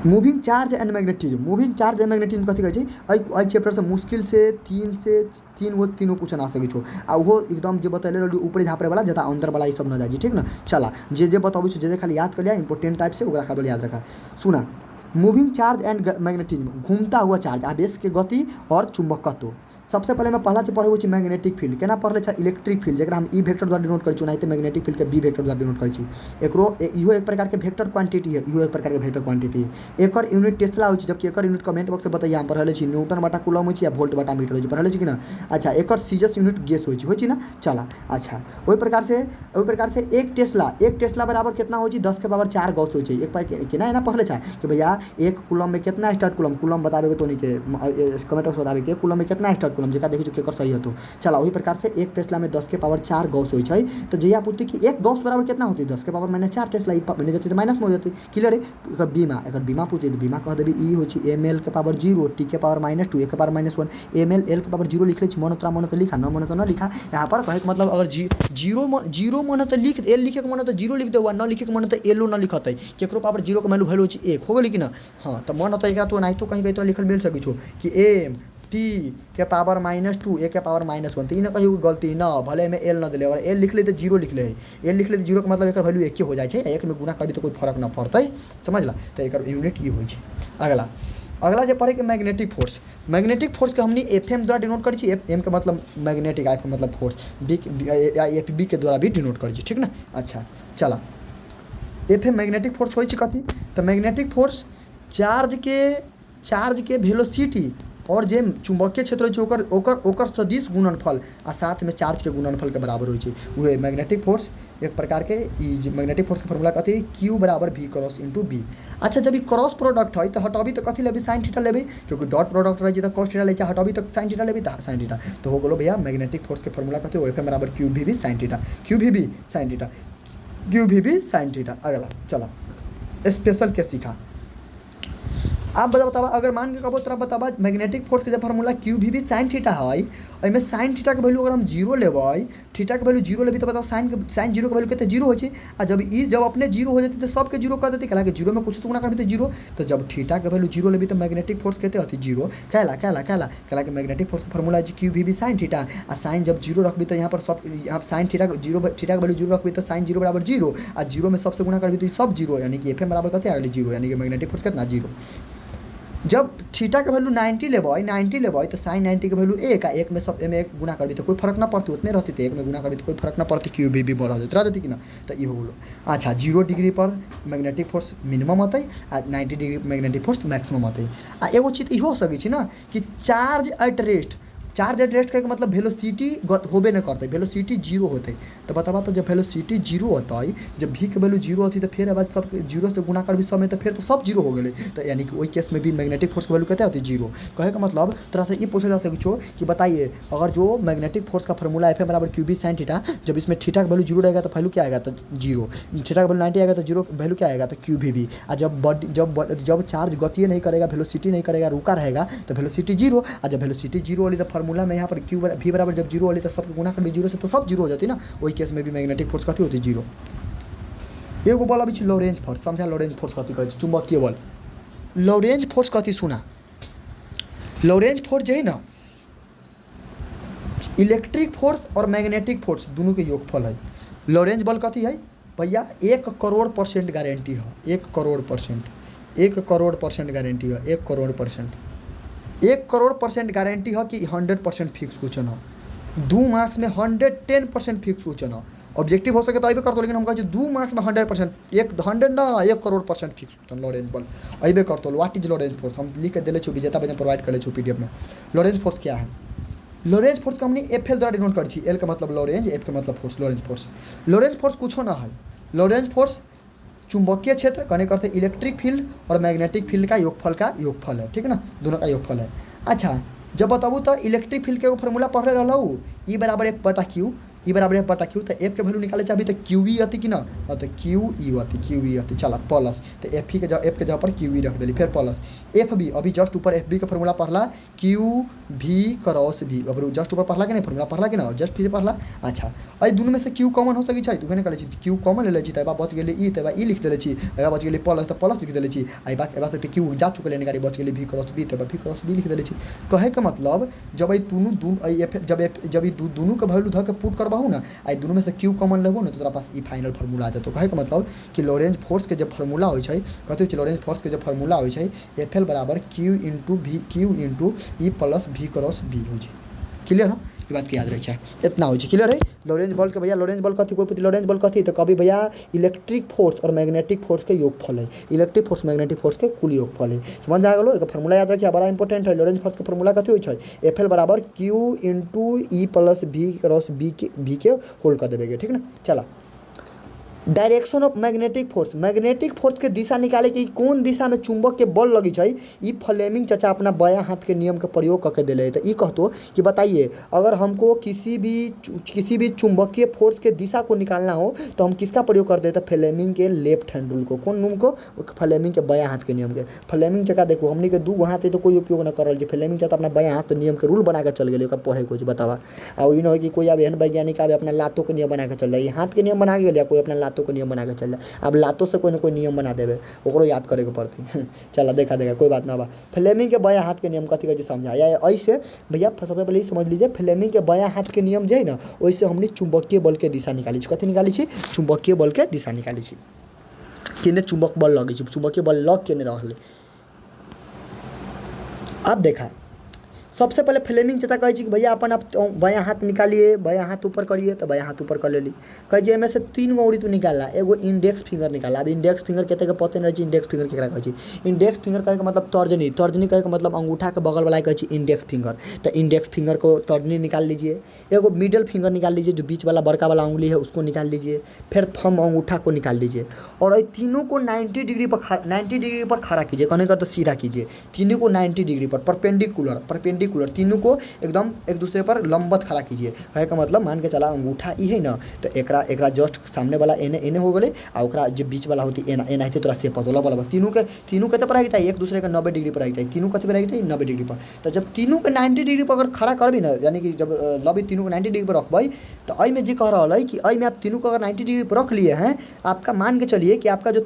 moving charge and magnetism. Moving charge and magnetism कथी कहै छै एहि चैप्टर से मुश्किल से तीन क्वेश्चन आ सकै छो आ वो एकदम जे बतैले रहली ऊपर झापरे वाला जता अंदर वाला ई सब न जाई ठीक ना। चला जे बताबै छो जे खाली याद कर लिया इंपोर्टेंट टाइप से ओकरा खाली याद रखा। सुना मूविंग चार्ज एंड मैग्नेटिज्म, घूमता हुआ चार्ज, आवेश के गति और चुंबकत्व। सबसे पहले मैं पहला पढ़े हुए मैग्नेटिक फील्ड केना पढ़ले छ इलेक्ट्रिक फील्ड जरा हम ई वेक्टर द्वारा डिनोट करै छी, नहीं मैग्नेटिक फील्ड के बी वेक्टर द्वारा डिनोट करै छी। एकरो इहो एक प्रकार के वेक्टर क्वांटिटी है, इहो एक प्रकार के वेक्टर क्वांटिटी है। एकर यूनिट टेस्ला होइ छै, जबकि एकर यूनिट कमेंट बॉक्स में बताइए। हम पढ़ले छी न्यूटन बटा कूलम होइ छै या वोल्ट बटा मीटर होइ छै, पढ़ले छी कि ना। अच्छा एकर सीजस यूनिट गेस होइ छै ना। चला अच्छा ओहि प्रकार से एक टेस्ला बराबर कितना होइ छै 10 के पावर 4 गॉस होइ छै। एक बार केना एना पढ़ले छ कि भैया एक कूलम में कितना स्टार्ट कूलम बताबे के तो नहीं के कमेंट बॉक्स बताबे के कूलम में कितना स्टार्ट कूलम जेका देखै छै सही हो। चला वही प्रकार से एक टेस्ला में 10 के पावर 4 गॉस होइ छै। तो जहिया पूछती कि एक गॉस बराबर कितना होती है 10 के पावर -4 टेस्ला मैंने जाती तो माइनस में हो जाती। क्लियर है। एकर बीमा पूछे तो बीमा कह देबी ई होइ छै ml के पावर 0 t के पावर -2 ए के पावर -1 ml l के पावर 0 लिख ले छी। मन तो लिखा न मन तो न लिखा। यहाँ पर कहे मतलब अगर जीरो मन तो लिख एल लिखे के मन तो 0 लिख दे, न लिखे के मन तो एलो न लिखते। केकरो पावर 0 के वैल्यू होइ छै 1 हो गेल कि ना। हाँ तो मन तो एकरा तो नहीं तो कहीं तो लिखल मिल सकै छो कि m t के पावर -2 ए के पावर -1 तो ई ना कहियो गलती ना भले में एल न दिले। अगर एल लिख ले तो 0 लिख ले, एल लिख ले तो 0 के मतलब एकर वैल्यू 1 हो जाए छै, 1 में गुना कर दी तो कोई फर्क ना पड़तै। समझला। तो एकर यूनिट ई होइ छै। अगला जो पढ़े के मैग्नेटिक फोर्स के हमनी FM द्वारा डिनोट करै छी। M के मतलब मैग्नेटिक, I के मतलब फोर्स, FB के द्वारा भी डिनोट करै छी ठीक ना। अच्छा चला FM मैग्नेटिक फोर्स होइ छै कथी तो मैग्नेटिक फोर्स चार्ज के वेलोसिटी और जे चुंबकीय क्षेत्र ओकर सदिश गुणनफल आ साथ में चार्ज के गुणनफल के बराबर होइ छै उहे मैग्नेटिक फोर्स। एक प्रकार के ई मैग्नेटिक फोर्स के फॉर्मूला कथी Q बराबर V क्रॉस इंटू B। अच्छा जब ई क्रॉस प्रोडक्ट है तो हटाबी तो कथी लेबी साइन थीटा लेबी, क्योंकि डॉट प्रोडक्ट रहे तो कॉस थीटा ले छै, हटाबी तो साइन थीटा लेबी तो साइन थीटा। तो हो गेलो भैया मैग्नेटिक फोर्स के फॉर्मूला कथी FM बराबर QVB sine theta, QVB sine theta, QVB sine theta. अगला चला स्पेशल के सीखा आप बतावा अगर मान के कहबो तोरा बतावा मैग्नेटिक फोर्स के फार्मूला क्यू भी साइन थीटा है, ओहिमे साइन थीटा के वैल्यू अगर हम जीरो लेबै, थीटा के वैल्यू जीरो लेबै तो बताओ साइन जीरो के वैल्यू कितने जीरो हो छै। आ जब अपने जीरो हो जाती तो सबके जीरो कर देती, कहला कि जीरो में कुछ तो गुना कर देते जीरो। तो जब थीटा के वैल्यू जीरो लेबी तो मैग्नेटिक फोर्स कितने होती जीरो। कहला कि मैग्नेटिक फोर्स के फार्मूला क्यू भी साइन थीटा, आ साइन जब जीरो रखबी तो यहाँ पर सब यहाँ साइन थीटा के वैल्यू जीरो रखबी तो साइन जीरो बराबर जीरो, आ जीरो में सबसे गुना करबी तो सब जीरो, यानी कि एफ बराबर कते आ गई जीरो, यानी कि मैग्नेटिक फोर्स कितना जीरो। जब थीटा के वैल्यू 90 लेबै तो साइन 90 के वैल्यू एक में सब में एक गुना कर दी तो कोई फर्क ना पड़ती, उतने रहती तो एक में गुना कर दी तो कोई फर्क ना पड़ती, क्यू भी बढ़ जाती कि ना। तो ये हो गलो। अच्छा 0 डिग्री पर मैग्नेटिक फोर्स मिनिमम होते आ 90 डिग्री मैग्नेटिक फोर्स मैक्सिमम होते। आ एगो चीज इहो हो सकै ना कि चार्ज एट रेस्ट के मतलब वेलोसिटी होबे नहीं करते, वेलोसिटी जीरो होते। तो बतावा तो जब वेलोसिटी जीरो होता है, जब भी के वैल्यू जीरो होती तो फिर अब सब जीरो से गुना कर भी सब में तो फिर तो सब जीरो हो गए। तो यानी कि वही केस में भी मैग्नेटिक फोर्स की वैल्यू कितना होती है जीरो। कहे का मतलब तरह से ये पूछा जा सकते कि बताइए अगर जो मैग्नेटिक फोर्स का फार्मूला एफ बराबर क्यू बी साइन थीटा, जब इसमें थीटा का वैल्यू जीरो रहेगा तो वैल्यू क्या आएगा तो जीरो, थीटा का वैल्यू 90 आएगा तो जीरो वैल्यू क्या आएगा तो क्यू भी। और जब चार्ज गति नहीं करेगा, वेलोसिटी नहीं करेगा, रुका रहेगा तो वेलोसिटी जीरो। और जब वेलोसिटी जीरो वाली तो फार्मूला में यहाँ पर क्यू भी बराबर जब जीरो वाली तो सबको गुना कर दी जीरो से तो सब जीरो हो जाती ना, वही केस में भी मैग्नेटिक फोर्स कथी होती जीरो। एगो बल अभी लॉरेंज फोर्स समझा, लॉरेंज फोर्स कथी कहै छै चुंबकीय बल। लॉरेंज फोर्स कथी सुना, लॉरेंज फोर्स जो है ना इलेक्ट्रिक फोर्स और मैग्नेटिक फोर्स दोनों के योगफल है। लॉरेंज बल कथी है भैया 1 करोड़% गारंटी है, 1 करोड़%, 1 करोड़% गारंटी है, 1 करोड़%, 1 करोड़% गारंटी है कि 100% फिक्स क्वेश्चन है। 2 मार्क्स में 110% फिक्स क्वेश्चन है। ऑब्जेक्टिव हो सके तो अबे कर दो, लेकिन हम कहते 2 मार्क्स में 100%, 100 ना 1 करोड़% फिक्स क्वेश्चन लॉरेंज बल अबे कर दो। व्हाट इज लॉरेंज फोर्स हम लिख के दिले छु, विजेता बजन प्रोवाइड कर ले छु पीडीएफ में। लॉरेंज फोर्स क्या है, लॉरेंज फोर्स को हमने एफ एल द्वारा डिनोट कर छी। एल का मतलब लॉरेंज, एफ का मतलब फोर्स। लॉरेंज फोर्स कुछ ना है, लॉरेंज फोर्स चुंबकीय क्षेत्र कहने करते इलेक्ट्रिक फील्ड और मैग्नेटिक फील्ड का योगफल है, ठीक है ना, दोनों का योगफल है। अच्छा जब बताबू तो इलेक्ट्रिक फील्ड के एगो फार्मूला पढ़ले रहलू, ई बराबर 1/q, ई बराबर 1/q। तो एफ के वैल्यू निकाले चाहबी तो क्यू ई आती कि ना, तो क्यू ई आती चला प्लस, तो एफ के जगह पर क्यू ई रख दिली, फिर प्लस एफ बी। अभी जस्ट ऊपर एफ बी का फार्मूला पढ़ला क्यू भी क्रॉस बी, अब जस्ट ऊपर पढ़ला कि नहीं फार्मूला पढ़ला कि ना, जस्ट फिर पढ़ला। अच्छा अई दोनों में से क्यू कॉमन हो सकै छै, तो कहने कहले क्यू कॉमन ले लै छी, तबा बच गेलै ई, तबा ई लिख देले छी, तबा बच गेलै प्लस तो प्लस लिख देले छी, एबा से क्यू जा चुकले निकाली बच गेलै भी क्रॉस बी, तबा भी क्रॉस बी लिख देले छी। कहे का मतलब जब जब दोनों के वैल्यू धऽ के पुट करबहू ना, आई दोनों में से क्यू कॉमन लेबो ना तो तोरा पास ई फाइनल फार्मूला आ जातो। कहे का मतलब कि लॉरेंज फोर्स के जब फार्मूला होइ छै, कथी छै लॉरेंज फोर्स के जब फार्मूला होइ छै एफ एल बराबर क्यू इंटू ई प्लस भी क्रॉस बी हो छै। क्लियर है, ये बात के याद रखे इतना हो। क्लियर है लॉरेंज बल के भैया, लॉरेंज बल कथी कोई पूछी लॉरेंज बल कथी तो कभी भैया इलेक्ट्रिक फोर्स और मैग्नेटिक फोर्स के योगफल है, इलेक्ट्रिक फोर्स मैग्नेटिक फोर्स के कुल योगफल है। समझ में आ गलो, एक फार्मूला याद रखिए बड़ा इंपॉर्टेंट है। लॉरेंज फोर्स के फार्मूला कथी होइ छै एफ एल बराबर क्यू इंटू ई प्लस भी क्रॉस बी के होल कर देवे, ठीक ना। चला डायरेक्शन ऑफ मैग्नेटिक फोर्स के दिशा निकाले कि कौन दिशा में चुंबक के बल लगी है, ये फ्लेमिंग चाचा अपना बायां हाथ के नियम का प्रयोग करके दिले। तो ये कहतो कि बताइए अगर हमको किसी भी चुंबकीय फोर्स के दिशा को निकालना हो तो हम किसका प्रयोग कर देते, फ्लेमिंग के लेफ्ट हैंड रूल को। कौन नियम को, फ्लेमिंग के बायां हाथ के नियम के। फ्लेमिंग चाचा देखो हमने के 2 हाथ है तो कोई उपयोग न करल, फ्लेमिंग चाचा अपना बायां हाथ नियम के रूल बना के चल गए पढ़े कुछ बतावा। और इन हो कि कोई अब एहन वैज्ञानिक आवे अपना लातों के नियम बना के चल जाए, हाथ के नियम बना के गया कोई अपना लातों को नियम बना के चल जाए। अब लातों से कोई ना कोई नियम बना देवे, ओकरो याद करे के पड़ती। चला देखा कोई बात ना बा। फ्लेमिंग के बायां हाथ के नियम कथी कथी समझा या ऐसे भैया सबसे पहले समझ लीजिए फ्लेमिंग के बायां हाथ के नियम जो है ना वैसे हमने चुंबकीय बल के दिशा निकाली, कथी निकाली छी चुंबकीय बल के दिशा निकाली छी। केने चुंबक बल लगे छी, चुंबकीय बल लग केने रहले। अब देखा सबसे पहले फ्लेमिंग चाचा कहे कि भैया अपन आप बायां हाथ निकालिए, बायां हाथ ऊपर करिए, तो बायां हाथ ऊपर कर लेली। कहे में से 3 गो उंगली तू निकालला, एगो इंडेक्स फिंगर निकाला। अब इंडेक्स फिंगर कहते के पते नहीं, इंडेक्स फिंगर केकरा कहे। इंडेक्स फिंगर कहे के मतलब तर्जनी, तर्जनी कहे के मतलब अंगूठा के बगल वाला कहे इंडेक्स फिंगर। तो इंडेक्स फिंगर को तर्जनी निकाल लीजिए। एगो मिडिल फिंगर निकाल लीजिए, जो बीच वाला बड़का वाला उंगली है उसको निकाल लीजिए। फिर थंब अंगूठा को निकाल लीजिए और ये तीनों को 90 डिग्री पर खड़ा कीजिए। कहने का तो सीधा कीजिए, तीनों को 90 डिग्री पर परपेंडिकुलर परपेंडिकुलर, तीनों को एकदम एक दूसरे पर लंबवत खड़ा कीजिए। कहे का मतलब मान के चला अंगूठा ई है ना, तो एकरा एकरा जस्ट सामने वाला एने एने हो गए आ ओकरा जो बीच वाला होती एना एना है तोरा से पतला वाला तीनों के पर आगे एक दूसरे के 90 डिग्री पर आगे तीनों कथी पर आगे 90 डिग्री पर। तो जब तीनों के 90 डिग्री पर अगर खड़ा करबी ना, यानी कि जब लबी तीनों के 90 डिग्री पर रखबै, तो अई में जी कह रहा है कि अई में आप तीनों को अगर 90 डिग्री पर रख लिए हैं, आपका मान के चलिए कि आपका जो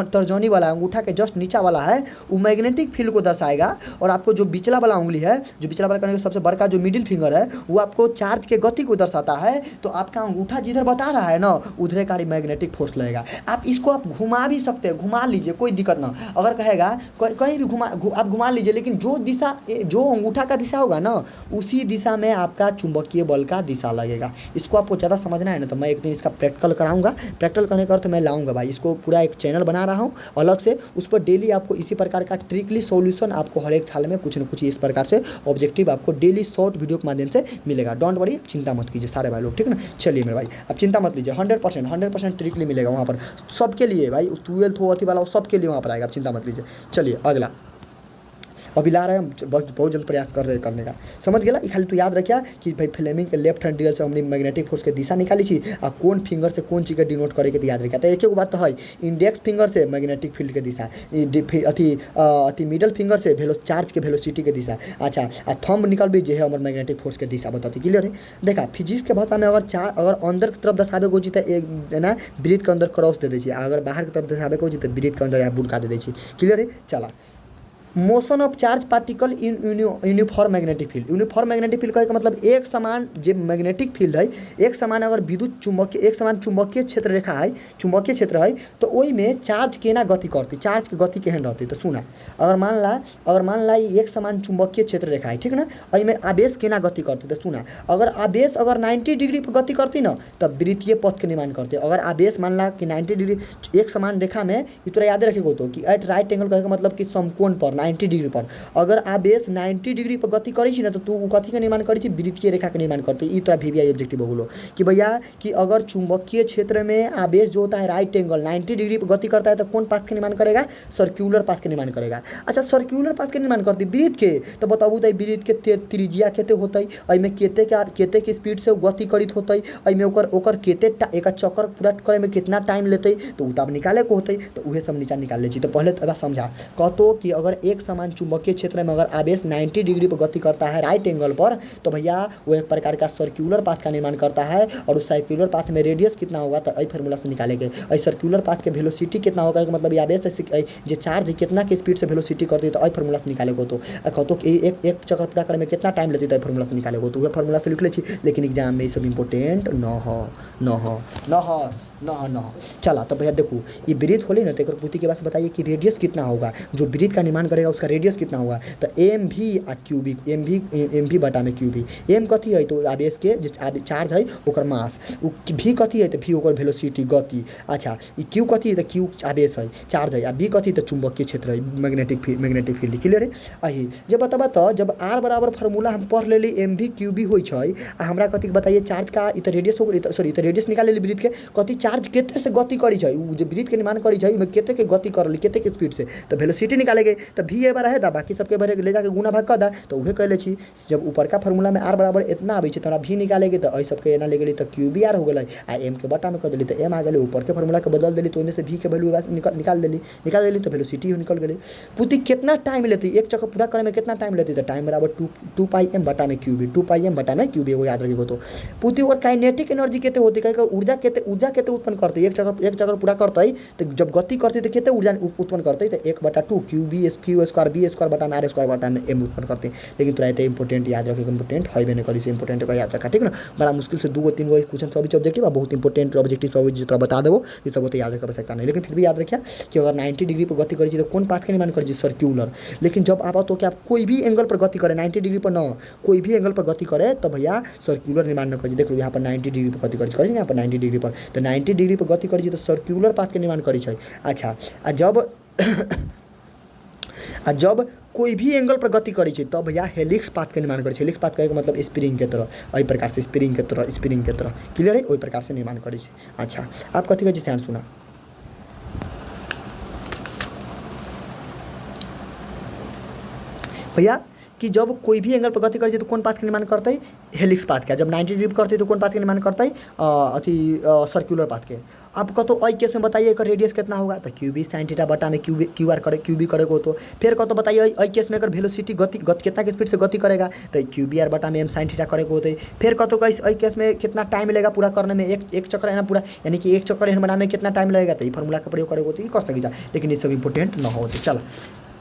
तर्जनी वाला अंगूठा के जस्ट नीचा वाला है वो मैग्नेटिक फील्ड को दर्शाएगा, और आपको जो बिचला वाला उंगली है, जो बिचला वाला करने का सबसे बड़का जो मिडिल फिंगर है, वो आपको चार्ज के गति को दर्शाता है। तो आपका अंगूठा जिधर बता रहा है ना उधर का मैग्नेटिक फोर्स लगेगा। आप इसको आप घुमा भी सकते हैं, घुमा लीजिए कोई दिक्कत ना, अगर कहेगा कहीं भी आप घुमा लीजिए, लेकिन जो दिशा जो अंगूठा का दिशा होगा ना उसी दिशा में आपका चुंबकीय बल का दिशा लगेगा। इसको आपको ज़्यादा समझना है ना, तो मैं एक दिन इसका प्रैक्टिकल कराऊंगा, प्रैक्टिकल करने का अर्थ मैं लाऊंगा भाई, इसको पूरा एक चैनल बना रहा हूँ अलग से, उस पर डेली आपको इसी प्रकार का ट्रिकली सॉल्यूशन आपको हर एक साल में कुछ न कुछ इस प्रकार से ऑब्जेक्टिव आपको डेली शॉर्ट वीडियो के माध्यम से मिलेगा। डोंट वरी, चिंता मत कीजिए सारे भाई लोग, ठीक ना। चलिए मेरे भाई आप चिंता मत लीजिए, 100% ट्रिकली मिलेगा वहाँ पर सबके लिए भाई, 12th हो अथी वाला सबके लिए वहाँ पर आएगा, आप चिंता मत लीजिए। चलिए अगला अभी ला रहे हैं हम, बहुत जल्द प्रयास कर रहे करने का, समझ गया। खाली तो याद रखिया कि भाई फ्लेमिंग के लेफ्ट हैंड ड्रिल से हमने मैग्नेटिक फोर्स के दिशा निकाली छी, आ कौन फिंगर से कौन चीज़ के डिनोट करे के याद रखिया। तो एक बात तो है, इंडेक्स फिंगर से मैग्नेटिक फील्ड के दिशा, अथी मिडल फिंगर से चार्ज के वेलोसिटी के दिशा, अच्छा आ थंब निकल भी जे है हमारे मैग्नेटिक फोर्स के दिशा बताती, क्लियर है। देखा फिजिक्स के भाषा में अगर अंदर की तरफ दर्शावे को जीते एक ना ब्रीथ के अंदर क्रॉस दे दी, अगर बाहर की तरफ दर्शावे को जीते ब्रीथ के अंदर यहाँ बुड़का दे दी, क्लियर है। चला motion of charge particle in uniform magnetic field, uniform magnetic field का मतलब एक समान जो मैग्नेटिक फील्ड है, एक समान अगर विद्युत चुंबकीय एक समान चुंबकीय क्षेत्र रेखा है, चुंबकीय क्षेत्र है, तो वही में चार्ज केना गति करती, चार्ज की गति केहन रहती। तो सुना, अगर मान ला एक समान चुंबकीय क्षेत्र रेखा है, ठीक ना, अई में आवेश केना गति करती। तो सुना, अगर आवेश अगर 90 डिग्री पर गति करती ना, तब वृत्तीय पथ के निर्माण करते। अगर आवेश मान ला कि 90 डिग्री एक समान रेखा में, ये तोरा याद रखेगा तो कि एट राइट एंगल कहे का मतलब कि समकोण पर 90 डिग्री पर अगर आवेश 90 डिग्री पर गति करी ना, तो तू कथी के निर्माण करी वृत्तीय रेखा के निर्माण करते। ई तोरा VVI ऑब्जेक्टिव हो गलो कि भैया कि अगर चुंबकीय क्षेत्र में आवेश जो होता है राइट एंगल 90 डिग्री पर गति करता है, तो कौन पाथ के निर्माण करेगा, सर्क्यूलर पाथ के निर्माण करेगा। अच्छा सर्क्यूलर पाथ के निर्माण करती वृत्त के, तो बताबू तो वृत्त के त्रिज्या केते होते, एहिमे केते के स्पीड से गति करित होते, एहिमे ओकर केते एक चक्कर पूरा करे में कितना टाइम लेते, तो उ तब निकाले को होते, तो उहे सब नीचा निकाल ले छी। तो पहले तो समझा कहतो कि अगर एक समान चुंबकीय क्षेत्र में अगर आवेश 90 डिग्री पर गति करता है राइट एंगल पर, तो भैया वो एक प्रकार का सर्क्यूलर पाथ का निर्माण करता है, और उस सर्क्यूलर पाथ में रेडियस कितना होगा, तो यही फार्मूला से निकालेंगे। और सर्क्यूलर पाथ के वेलोसिटी कितना होगा, मतलब ये आवेश जो चार्ज कितना के स्पीड से वेलोसिटी करती है, तो यही फार्मूला से निकालेगा। तो कहतो कि एक चक्कर पूरा करे में कितना टाइम लेती है, तो फार्मूला से निकालेगा। तो वह फार्मूला से लिख ले छी, लेकिन एग्जाम में ये सब इंपॉर्टेंट न हो। चला तो भैया देखो ये ब्रीथ होली ना, तो एक पूर्ति के बाद बताइए कि रेडियस कितना होगा, जो ब्रीथ का निर्माण करेगा उसका रेडियस कितना होगा। तो एम भी आ क्यूबिक, एम भी बटा में क्यूबी, एम कथी है तो आवेश के जो चार्ज है ओकर मास, भी कथी है तो भी ओकर वेलोसिटी गति, अच्छा क्यू कथी है तो क्यू आवेश है चार्ज है, आ बी कथी तो चुंबकीय क्षेत्र है मैग्नेटिक फील्ड, क्लियर है। अही जब बताबा तो जब आर बराबर फार्मूला हम पढ़ लेली एम भी क्यू भी हो, हमरा कथी बताइए चार्ज का इ रेडियस हो, सॉरी तो रेडियस निकाल लेली ब्रीथ के, कथी चार्ज केते से गति करी छै, जो ब्रीथ के निर्माण करी छै में केते के गति करली केते के स्पीड से, तो वेलोसिटी निकालेगे। तो भी ए बार है दा बाकी सबके बारे ले जाके गुना भाग कर दा, तो उहे कहले छी जब ऊपर का फार्मूला में आर बराबर इतना आबै छै, तोरा भी निकालेगे तो सब के एना ले गेली तो क्यू भी आर हो गेलै, आ एम के बटा में कर देली तो एम आ गेलै, ऊपर के फार्मूला के बदल देली तो ओने से भी के वैल्यू निकाल देली तो वेलोसिटी निकल गेलै। पुती कितना टाइम लेती, एक चक्कर पूरा करे में कितना टाइम लेती, तो टाइम बराबर 2 पाई एम बटा में क्यूबी, 2 पाई एम बटा में क्यूबी, वो याद रखिएगा। तो पुती और काइनेटिक एनर्जी केते होती, कहे ऊर्जा केते उत्पन्न करते, एक चक्कर पूरा करते तो जब गति करते तो केते ऊर्जा उत्पन्न करते, तो 1/2 क्यू स्क्वायर बी स्क्वायर बटा आर स्क्वायर बटा एम उत्पन्न करते। लेकिन तोरा इतना इंपोर्टेंट याद रखे, इंपोर्टेंट है नहीं करी से इंपोर्टेंट का याद रखा, ठीक ना। बड़ा मुश्किल से 2-3 क्वेश्चन सब ऑब्जेक्टिव बहुत इंपोर्टेंट ऑब्जेक्टिव सब जो बता देवो, ये सब तो याद रख सकता नहीं, लेकिन फिर भी याद रखिए कि अगर 90 डिग्री पर गति करी तो कौन पाथ के निर्माण करी, सर्क्यूलर। लेकिन जब आप तो कि आप कोई भी एंगल पर गति करे 90 डिग्री पर न, कोई भी एंगल पर गति करे तो भैया सर्क्यूलर निर्माण न करी। देख लो यहाँ पर 90 डिग्री पर गति करी, यहाँ पर 90 डिग्री पर, तो 90 डिग्री पर गति करी तो सर्क्यूलर पाथ के निर्माण करी छै। अच्छा जब कोई भी एंगल पर गति करी छै तब भैया हेलिक्स पाथ के निर्माण करी छै। हेलिक्स पाथ कहे मतलब स्प्रिंग के तरह, एहि प्रकार से स्प्रिंग के तरह क्लियर है, ओहि प्रकार से निर्माण करी छै। अच्छा आप कथी कहै ध्यान सुना भैया कि जब कोई भी एंगल पर गति करे तो कौन पाथ के निर्माण करते हैं, हेलिक्स पाथ के। जब 90 डिग्री करते तो कौन पाथ के निर्माण करते हैं, अथी सर्कुलर पाथ के। अब कतो अ केस में बताइए एकर रेडियस कितना होगा, तो क्यू बी साइन थीटा बटा में क्यू आर करे, क्यू बी करेगा तो फिर कतो बताइए अ केस में एकर वेलोसिटी गति कितना के स्पीड से गति करेगा, तो क्यू बी आर बटा में एम साइन थीटा करेगा होते। फिर कतो का अ केस में कितना टाइम लगेगा पूरा करने में, एक चक्कर है ना पूरा, यानी कि एक चक्कर एहन बनाने में कितना टाइम लगेगा, तो ये फॉर्मूला का प्रयोग करेगा तो ये कर सके जा, लेकिन ये सब इंपोर्टेंट न होते। चल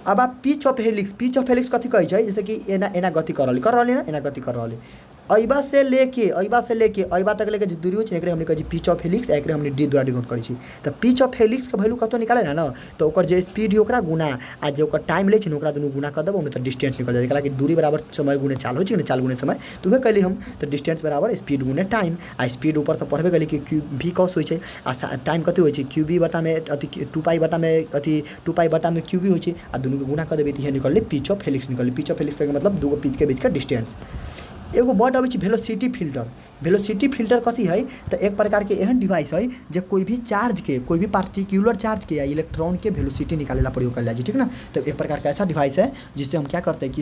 अब आप पिच ऑफ हेलिक्स कथी कहे छै, जैसे कि एना गति कर रही ना, एना गति कर रही अइबा से लेके अइबा तक लेके जो दूरी होय हमने कहे पिच ऑफ हेलिक्स, एक हमने डी द्वारा डिनोट करै छी। तो पिच ऑफ हेलिक्स के वैल्यू कतो निकाले ना, तो ओकर जे स्पीड है ओकरा गुना आ जे ओकर टाइम ले छै ओकरा दुनू गुना कर देबो, तो डिस्टेंस निकल जाए। कि दूरी बराबर समय गुने चाल होय छै, चाल गुने समय, तो उहे कहली हम, तो डिस्टेंस बराबर स्पीड गुने टाइम। आ स्पीड ऊपर तो पढ़बे कहली कि क्यू भी कॉस होय छै, आ टाइम कते होय छै क्यू बी बटा में अथी 2 पाई बटा में क्यू बी होय छै, आ दुनू के गुना कर देबे त निकलले पिच ऑफ हेलिक्स निकलले। पिच ऑफ हेलिक्स के मतलब दूगो पिच के बीच का डिस्टेंस। एगो वर्ड अबै छै वेलोसिटी फिल्टर कथी है, तो एक प्रकार के एहन डिवाइस है जो कोई भी चार्ज के, कोई भी पार्टिकुलर चार्ज के या इलेक्ट्रॉन के वेलोसिटी निकाले ला प्रयोग कर जाए, ठीक ना। तो एक प्रकार का ऐसा डिवाइस है जिससे हम क्या करते हैं,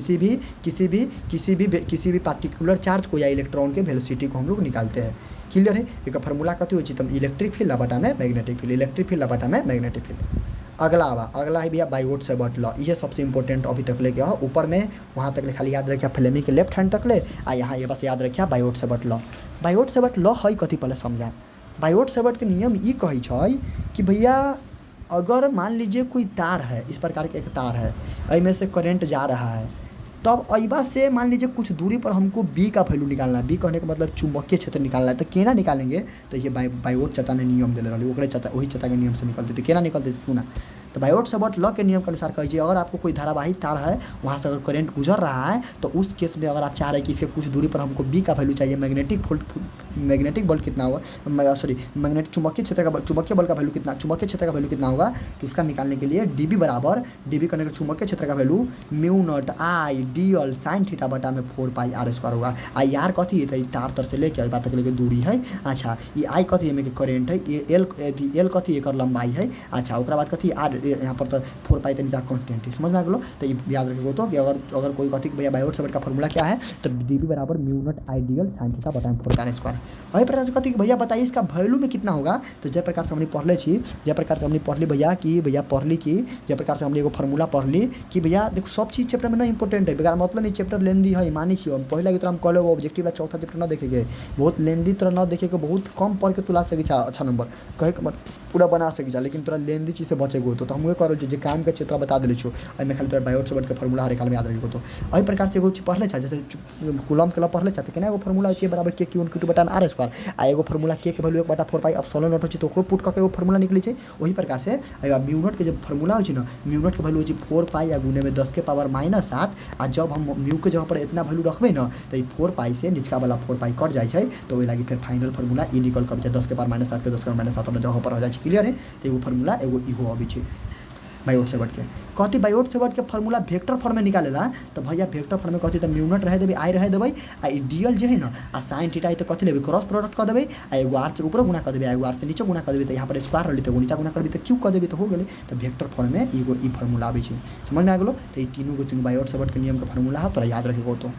किसी भी पार्टिकुलर चार्ज को या इलेक्ट्रॉन के वेलोसिटी को हम लोग निकालते हैं। क्लियर है। एक फार्मूला कथी होय छै, तो इलेक्ट्रिक फील्ड बटा में मैग्नेटिक फील्ड। अगला है भैया बायोट सेवर्ट लॉ। ये सबसे इंपॉर्टेंट अभी तक ले गया हो, ऊपर में वहाँ तक ले खाली याद रखिए फ्लेमिंग के लेफ्ट हैंड तक ले, आ यहाँ ये बस याद रखिए बायोट सेवर्ट लॉ है कथी पहले समझा। बायोट सेवर्ट के नियम ये कहे छै कि भैया अगर मान लीजिए कोई तार है, इस प्रकार के एक तार है, इनमें से करंट जा रहा है, तब अइबा से मान लीजिए कुछ दूरी पर हमको बी का वैल्यू निकालना है। बी कहने का मतलब चुंबकीय क्षेत्र निकालना है। तो केना निकालेंगे, तो ये बायोट चता ने नियम दिले रही, वही चता के नियम से निकलते। तो केना निकलते सुना, तो बायोट सेवर्ट लॉ के नियम के अनुसार कहिए अगर आपको कोई धारावाहिक तार है, वहाँ से अगर करंट गुजर रहा है, तो उस केस में अगर आप चाह रहे हैं कि इसके कुछ दूरी पर हमको बी का वैल्यू चाहिए, मैग्नेटिक बल कितना होगा, चुंबकीय बल का वैल्यू कितना, चुंबकीय क्षेत्र का वैल्यू कितना होगा, तो उसका निकालने के लिए डीबी करने का चुंबकीय क्षेत्र का value mu nought I D sign theta बटा में 4 पाई आर स्क्वायर होगा। आई आर कथी है, तार तर से लेके आई बात तक लेके दूरी है। अच्छा ये आई कथी है, करेंट है। एल कथी एकर लंबाई है। अच्छा ओकरा बाद कथी आर, यहाँ पर तो 4 पाई तो नीचा कॉन्स्टेंट है, समझ में आ गलो। तो ये याद रखेगा तो कि अगर कोई कथी भैया बायोट सेवर्ट का फॉर्मूला क्या है, तो डीबी बराबर mu not ideal sign theta बटा में 4 पाई आर स्क्वायर। वही प्रकार से कथी भैया बताइए इसका वैल्यू में कितना होगा, तो जय प्रकार से हमने पढ़ले छी, जय प्रकार से हमने पढ़ली भैया कि जय प्रकार से हमने एगो फॉर्मूला पढ़ली कि भैया देखो सब चीज़ चैप्टर में ना इंपॉर्टेंट है, बेकार मतलब ये चैप्टर लेंदी है मानी छी। हम पहले की तरह हम कहले ऑब्जेक्टिव चौथा चैप्टर ना देखेंगे, बहुत लेंदी तरह ना देखेंगे, बहुत कम पढ़ के तू ला सके अच्छा नंबर कहे के पूरा बना सके, लेकिन तोरा लेंदी चीज़ से बचेगो। तो हम कह रहे काम के क्षेत्र बता दिले छो, एहिमे खाली तोरा बायोट सेवर्ट के फॉर्मूला हर एक में याद रखेगो। तो वही प्रकार से एगो पढ़ले छा, जैसे कूलम के पढ़ले छा, तो केना एगो फॉर्मूला होय छै बराबर के क्यू1 क्यू2 बटा आर स्क्वायर, आ एगो फॉर्मूला के वैल्यू 1/4 पाई एप्सिलॉन नॉट होय छै, तो ओकरो पुट करके एगो फॉर्मूला निकले छै। वही प्रकार से म्यू नॉट के जो फॉर्मूला होय छै ना, म्यू नॉट के वैल्यू होय छै 4 पाई या गुने में 10 के पावर -7, आ जब हम म्यू के जगह पर इतना वैल्यू रखबे ना, तो 4 पाई से नीचका वाला 4 पाई कट जाए छै, तो ओहि लागी फिर फाइनल फॉर्मूला ई निकल कर 10 के पावर -7 के 10 के पावर -7 वाला जगह पर हो जाए छै। क्लियर है। तो एगो फॉर्मूला एगो इहो अबै छै बायोट सेवर्ट के। कहती बायोट सेवर्ट के फॉर्मूला वेक्टर फॉर्म में निकालेला, तो भैया वेक्टर फॉर्म में कहती तो म्यू नॉट रह देबे, आई रह देबे, आ डीएल जे है ना आ साइन थीटा है तो कथी लेबे क्रॉस प्रोडक्ट कर देबे, आ एगो आर से ऊपर गुना कर देबे, एगो आर से नीचे गुना कर देबे, तो यहाँ पर स्क्वायर रहले तो नीचा गुना करबे तो क्यू कर देबे, तो हो गेले। तो वेक्टर फॉर्म में एगो ई फॉर्मूला आबै छै, समझ में आ गेलो। तो ई तीनों बायोट सेवर्ट के नियम के फॉर्मूला है, तोरा याद रखेगो। तो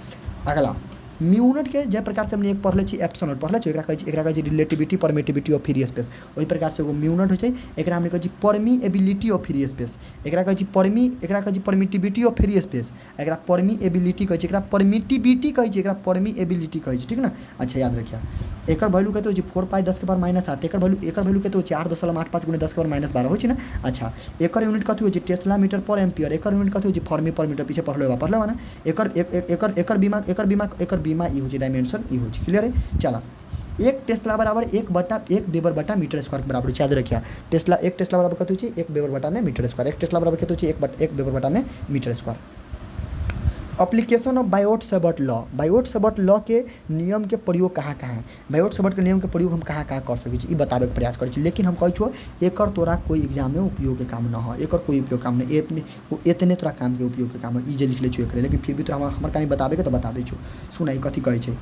अगला म्यू नॉट के जय प्रकार से हमने एक पढ़ले छी एप्सिलॉन नॉट पढ़ले छी, एकरा कहै छै relativity permittivity of free space. ओहि प्रकार से एगो म्यू नॉट होय छै, एकरा हमने कहै छी परमिएबिलिटी ऑफ फ्री स्पेस, एकरा कहै छी परमिटिविटी ऑफ फ्री स्पेस, एकरा परमिएबिलिटी कहै छै, एकरा परमिटिविटी कहै छै, एकरा परमिएबिलिटी कहै छै, ठीक ना। अच्छा याद रखिए एकर वैल्यू कते होय छै 4 पाई 10 के पावर -8, एकर वैल्यू कते होय छै 8.85 गुणे 10 के पावर -12 होय छै ना। अच्छा एकर यूनिट कते होय छै टेस्ला मीटर पर एम्पियर, एकर यूनिट कते होय छै फर्मी पर मीटर, पीछे पढ़ले ना। एकर बीमा ई हो छै डायमेंशन ई हो छै। क्लियर है। चला एक टेस्ला बराबर 1/1 वेबर बटा मीटर स्क्वायर के बराबर याद रखिए। एक टेस्ला बराबर कते होय छै 1 वेबर बटा में मीटर स्क्वायर, एक टेस्ला बराबर कते होय छै 1 वेबर बटा में metre square. Application of Biot Savart law के नियम के प्रयोग कहाँ कहाँ, बायोट सेवर्ट के नियम के प्रयोग हम कहाँ कहाँ कर सकै छी ई बताबे के प्रयास करै छी, लेकिन हम कहै छो एकर तोरा कोई एग्जाम में उपयोग के काम न हो, एकर कोई उपयोग काम नहीं, एतने तोरा काम के उपयोग के काम है ई जे लिख ले छो एकरे, लेकिन फिर भी तोरा हमर कहीं बताबे के तो बता दे छो। सुनाई कथी कहै छै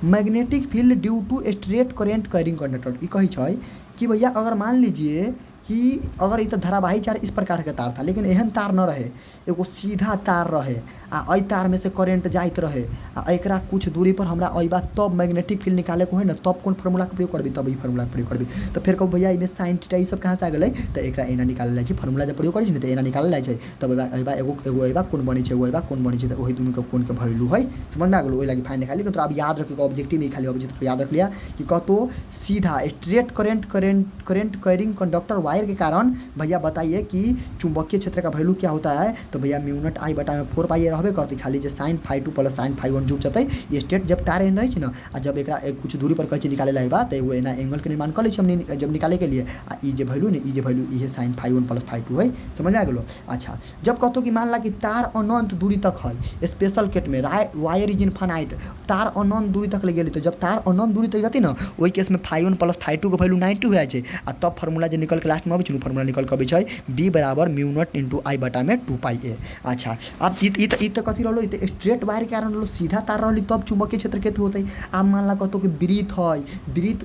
magnetic field due to straight current carrying conductor. ई कहै छै कि भैया अगर मान लीजिए कि अगर ई तो धारावाही तार इस प्रकार के तार था, लेकिन एहन तार न रहे, एगो सीधा तार रहे आ एहि तार में से करेंट जाइत रहे आ एकरा कुछ दूरी पर हमरा अइबा तब मैग्नेटिक फील्ड निकाले को है ना, तब कौन फार्मूला के प्रयोग करबी, तब ई फार्मूला के प्रयोग करबी। तो फिर कहू भैया इमे साइन थीटा ई सब कहाँ से आ गेलै, तो एकरा एना निकालल जाइ छै, फार्मूला जब प्रयोग करै छै ने तो एना निकालल जाइ छै, तब अइबा एगो अइबा कोण बनै छै, एगो अइबा कोण बनै छै, तो ओही दुनू के कोण के वैल्यू है, समझ में आ गेलो। ओहि लागी फाइन निकाली, तो अब याद रखे ऑब्जेक्टिव में खाली ऑब्जेक्टिव याद रख लिया कि कहतो सीधा straight current carrying conductor wire के कारण भैया बताइए कि चुंबकीय क्षेत्र का वैल्यू क्या होता है। तो भैया म्यू नॉट आई बटा में 4 पाई रहबे करती, खाली जो sine phi 2 plus sine phi 1 जुड़ जतै। ये स्ट्रेट जब तार एहन रहे छै ना, आ जब एकरा कुछ दूरी पर कहै छै निकाले ला बा, तो एगो एना एंगल के निर्माण कर लै छै हमनी जब निकाले के लिए, आ ई जे वैल्यू ने ई जे वैल्यू ई है साइन फाई 1 प्लस फाई 2 है, समझ में आ गेलो। अच्छा, जब कहतो कि मान ला कि तार अनंत दूरी तक है, स्पेशल केट में वायर इज इनफाइनाइट, तार अनंत दूरी तक ले गेली, तो जब तार अनंत दूरी तक जाती ना, ओहि केस में फाई 1 प्लस फाई 2 के वैल्यू 90 हो जाइ छै, आ तब फार्मूला जे निकल के लास्ट में अबै छै, फार्मूला निकल के अबै छै बी बराबर म्यू नॉट इंटू आई बटा में 2 पाई ए। अच्छा, अब ई तो कथी रहलो, ई तो स्ट्रेट वायर के कारण रहलो, सीधा तार रहली, तब चुंबकीय क्षेत्र केते होतै। अब मान ला कहतो कि वृत्त है, वृत्त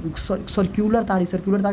सर्कुलर तार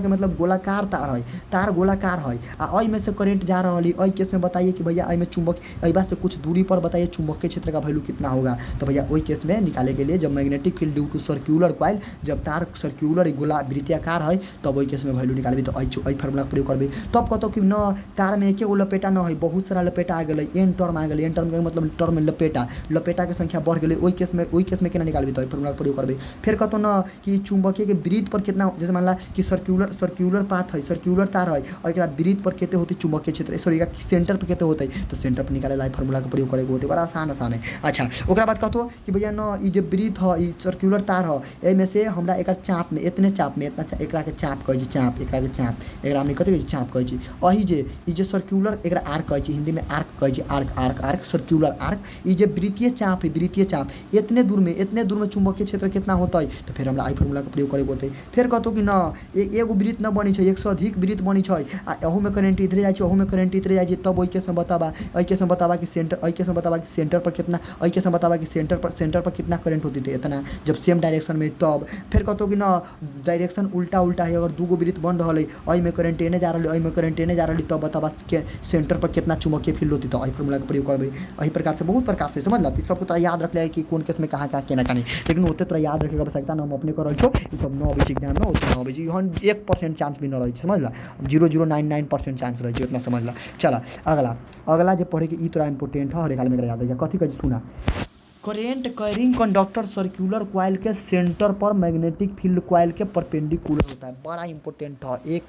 के मतलब गोलाकार तार है, तार गोलाकार है, आ एहि में से करंट जा रहली, एहि केस में बताइए कि भैया एहि में चुंबक अइबा से कुछ दूरी पर बताइए चुंबकीय क्षेत्र का वैल्यू कितना होगा। तो भैया वही केस में निकाले के लिए जब magnetic field due to circular coil, जब तार सर्कुलर गोला वृत्ताकार है, तब वही केस में वैल्यू निकालबी, तो एहि फार्मूला के प्रयोग करबी। तब कहतो कि न तार में एके गो लपेटा न है, बहुत सारा लपेटा आ गेलै, एन टर्म आ गेलै, एन टर्म के मतलब टर्म में लपेटा के संख्या बढ़ गेलै, ओहि केस में केना निकालबी, तो एहि फार्मूला के प्रयोग करबी। फिर कहतो न कि चुंबकीय के वृत्त पर कितना, जैसे मान ला कि सर्कुलर पाथ है, सर्कुलर तार है, और एकरा वृत्त पर केते होती चुंबकीय क्षेत्र, सॉरी सेंटर पर केते होते, तो सेंटर पर निकाले ला फार्मूला के प्रयोग करे होते, बड़ा आसान है। अच्छा, ओकरा बाद कहतो कि भैया न ई जे वृत्त है, ई सर्कुलर तार है, एहि में से हमरा एकर चाप में इतने चाप में इतना एकरा के चाप कहै छै, चाप एकरा के चाप, एकरा हमनी कथि कहै छै, चाप कहै छै। अही जे ई जे सर्कुलर एकरा आर्क कहै छै, हिंदी में आर्क कहै छै, आर्क सर्कुलर आर्क, ई जे वृत्तीय चाप है, वृत्तीय चाप इतने दूर में चुंबकीय क्षेत्र कितना होता है, तो फिर हमरा आई फार्मूला के प्रयोग करे होते। फिर कहतो कि न एगो वृत्त न बनी छै, 100 से अधिक वृत्त बनी छै, आ एहू में करंट इधरे जाइ छै, ओहू में करंट इधरे जाइ छै, तब ओहि केस में बताबा, एहि केस में बताबा कि सेंटर, एहि केस में बताबा कि सेंटर पर कितना, एहि केस में बताबा कि सेंटर पर कितना करंट होती है, इतना जब सेम डायरेक्शन में, तब फिर कहतो कि न डायरेक्शन उल्टा है, अगर दूगो वृत्त बन रहा है, एहि में करंट एने जा रही, एहि में करंट एने जा रही, तब बताबा कि सेंटर पर कितना चुंबकीय फील्ड होती, तो एहि फार्मूला के प्रयोग करबे। एही प्रकार से बहुत प्रकार से समझ ला, सबको तोरा याद रख ले कि कौन केस में कहाँ केना कानी, लेकिन ओते तोरा याद रखे के आवश्यकता न हम अपने कर रहल छो, ई सब न अबै छै एग्जाम में, ओते न अबै छै, यहाँ 1% चांस भी न रहै छै, समझ ला, 0.099% चांस रहै छै, उतना समझ ला। चला अगला जे पढ़े के ई तोरा इंपोर्टेंट है, हर एक हाल में याद रखिए, कथी कहै छै सुना। Current carrying conductor circular coil के सेंटर पर मैग्नेटिक फील्ड कॉइल के परपेंडिकुलर होता है, बड़ा इंपॉर्टेंट है,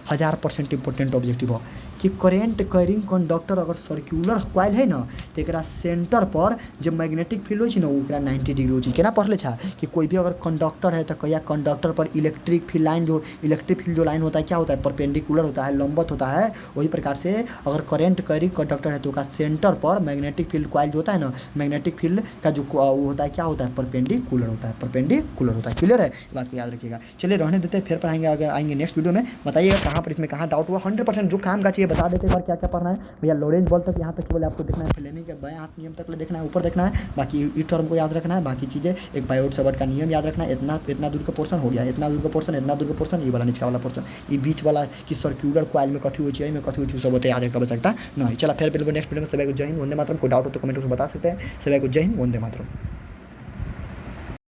1000% इंपॉर्टेंट ऑब्जेक्टिव है कि करेंट कैरिंग कंडक्टर अगर सर्कुलर कॉइल है ना, तो एकरा सेंटर पर जब मैग्नेटिक फील्ड हो छै ना, ओकरा 90 डिग्री हो छै। केना पढ़ले छा कि कोई भी अगर कंडक्टर है तो कहिया कंडक्टर पर इलेक्ट्रिक फील्ड जो लाइन होता है क्या होता है, परपेंडिकुलर होता है, लंबवत होता है। वही प्रकार से अगर करेंट कैरिंग कंडक्टर है तो उसका सेंटर पर मैग्नेटिक फील्ड कॉइल जो होता है ना, मैग्नेटिक फील्ड का जो वो होता है क्या होता है, परपेंडिकुलर होता है। क्लियर है, इस बात को याद रखिएगा। चलिए रहने देते हैं, फिर पढ़ाएंगे, आगे आएंगे नेक्स्ट वीडियो में। बताइएगा कहाँ पर इसमें कहाँ डाउट हुआ, 100% जो काम का चाहिए बता देते एक बार क्या क्या पढ़ना है भैया। लॉरेंज बॉल तक यहाँ तक केवल आपको देखना है, फ्लेमिंग के बाएं हाथ नियम तक देखना है, ऊपर देखना है, बाकी ई टर्म को याद रखना है, बाकी चीज़ें एक बायोट सबट का नियम याद रखना है। इतना दूर का पोर्सन हो गया, इतना दूर का पोर्सन, ये वाला नीचे वाला पोर्सन, ये बीच वाला कि सर्कुलर कॉइल में कथी हो चाहिए, में कथी हो सब होते याद रखा आवश्यकता नहीं। चला फिर नेक्स्ट वीडियो में सभी को जय हिंद, वंदे मातरम। कोई डाउट हो तो कमेंट में बता सकते हैं। सभी को जय हिंद, वंदे मातरम।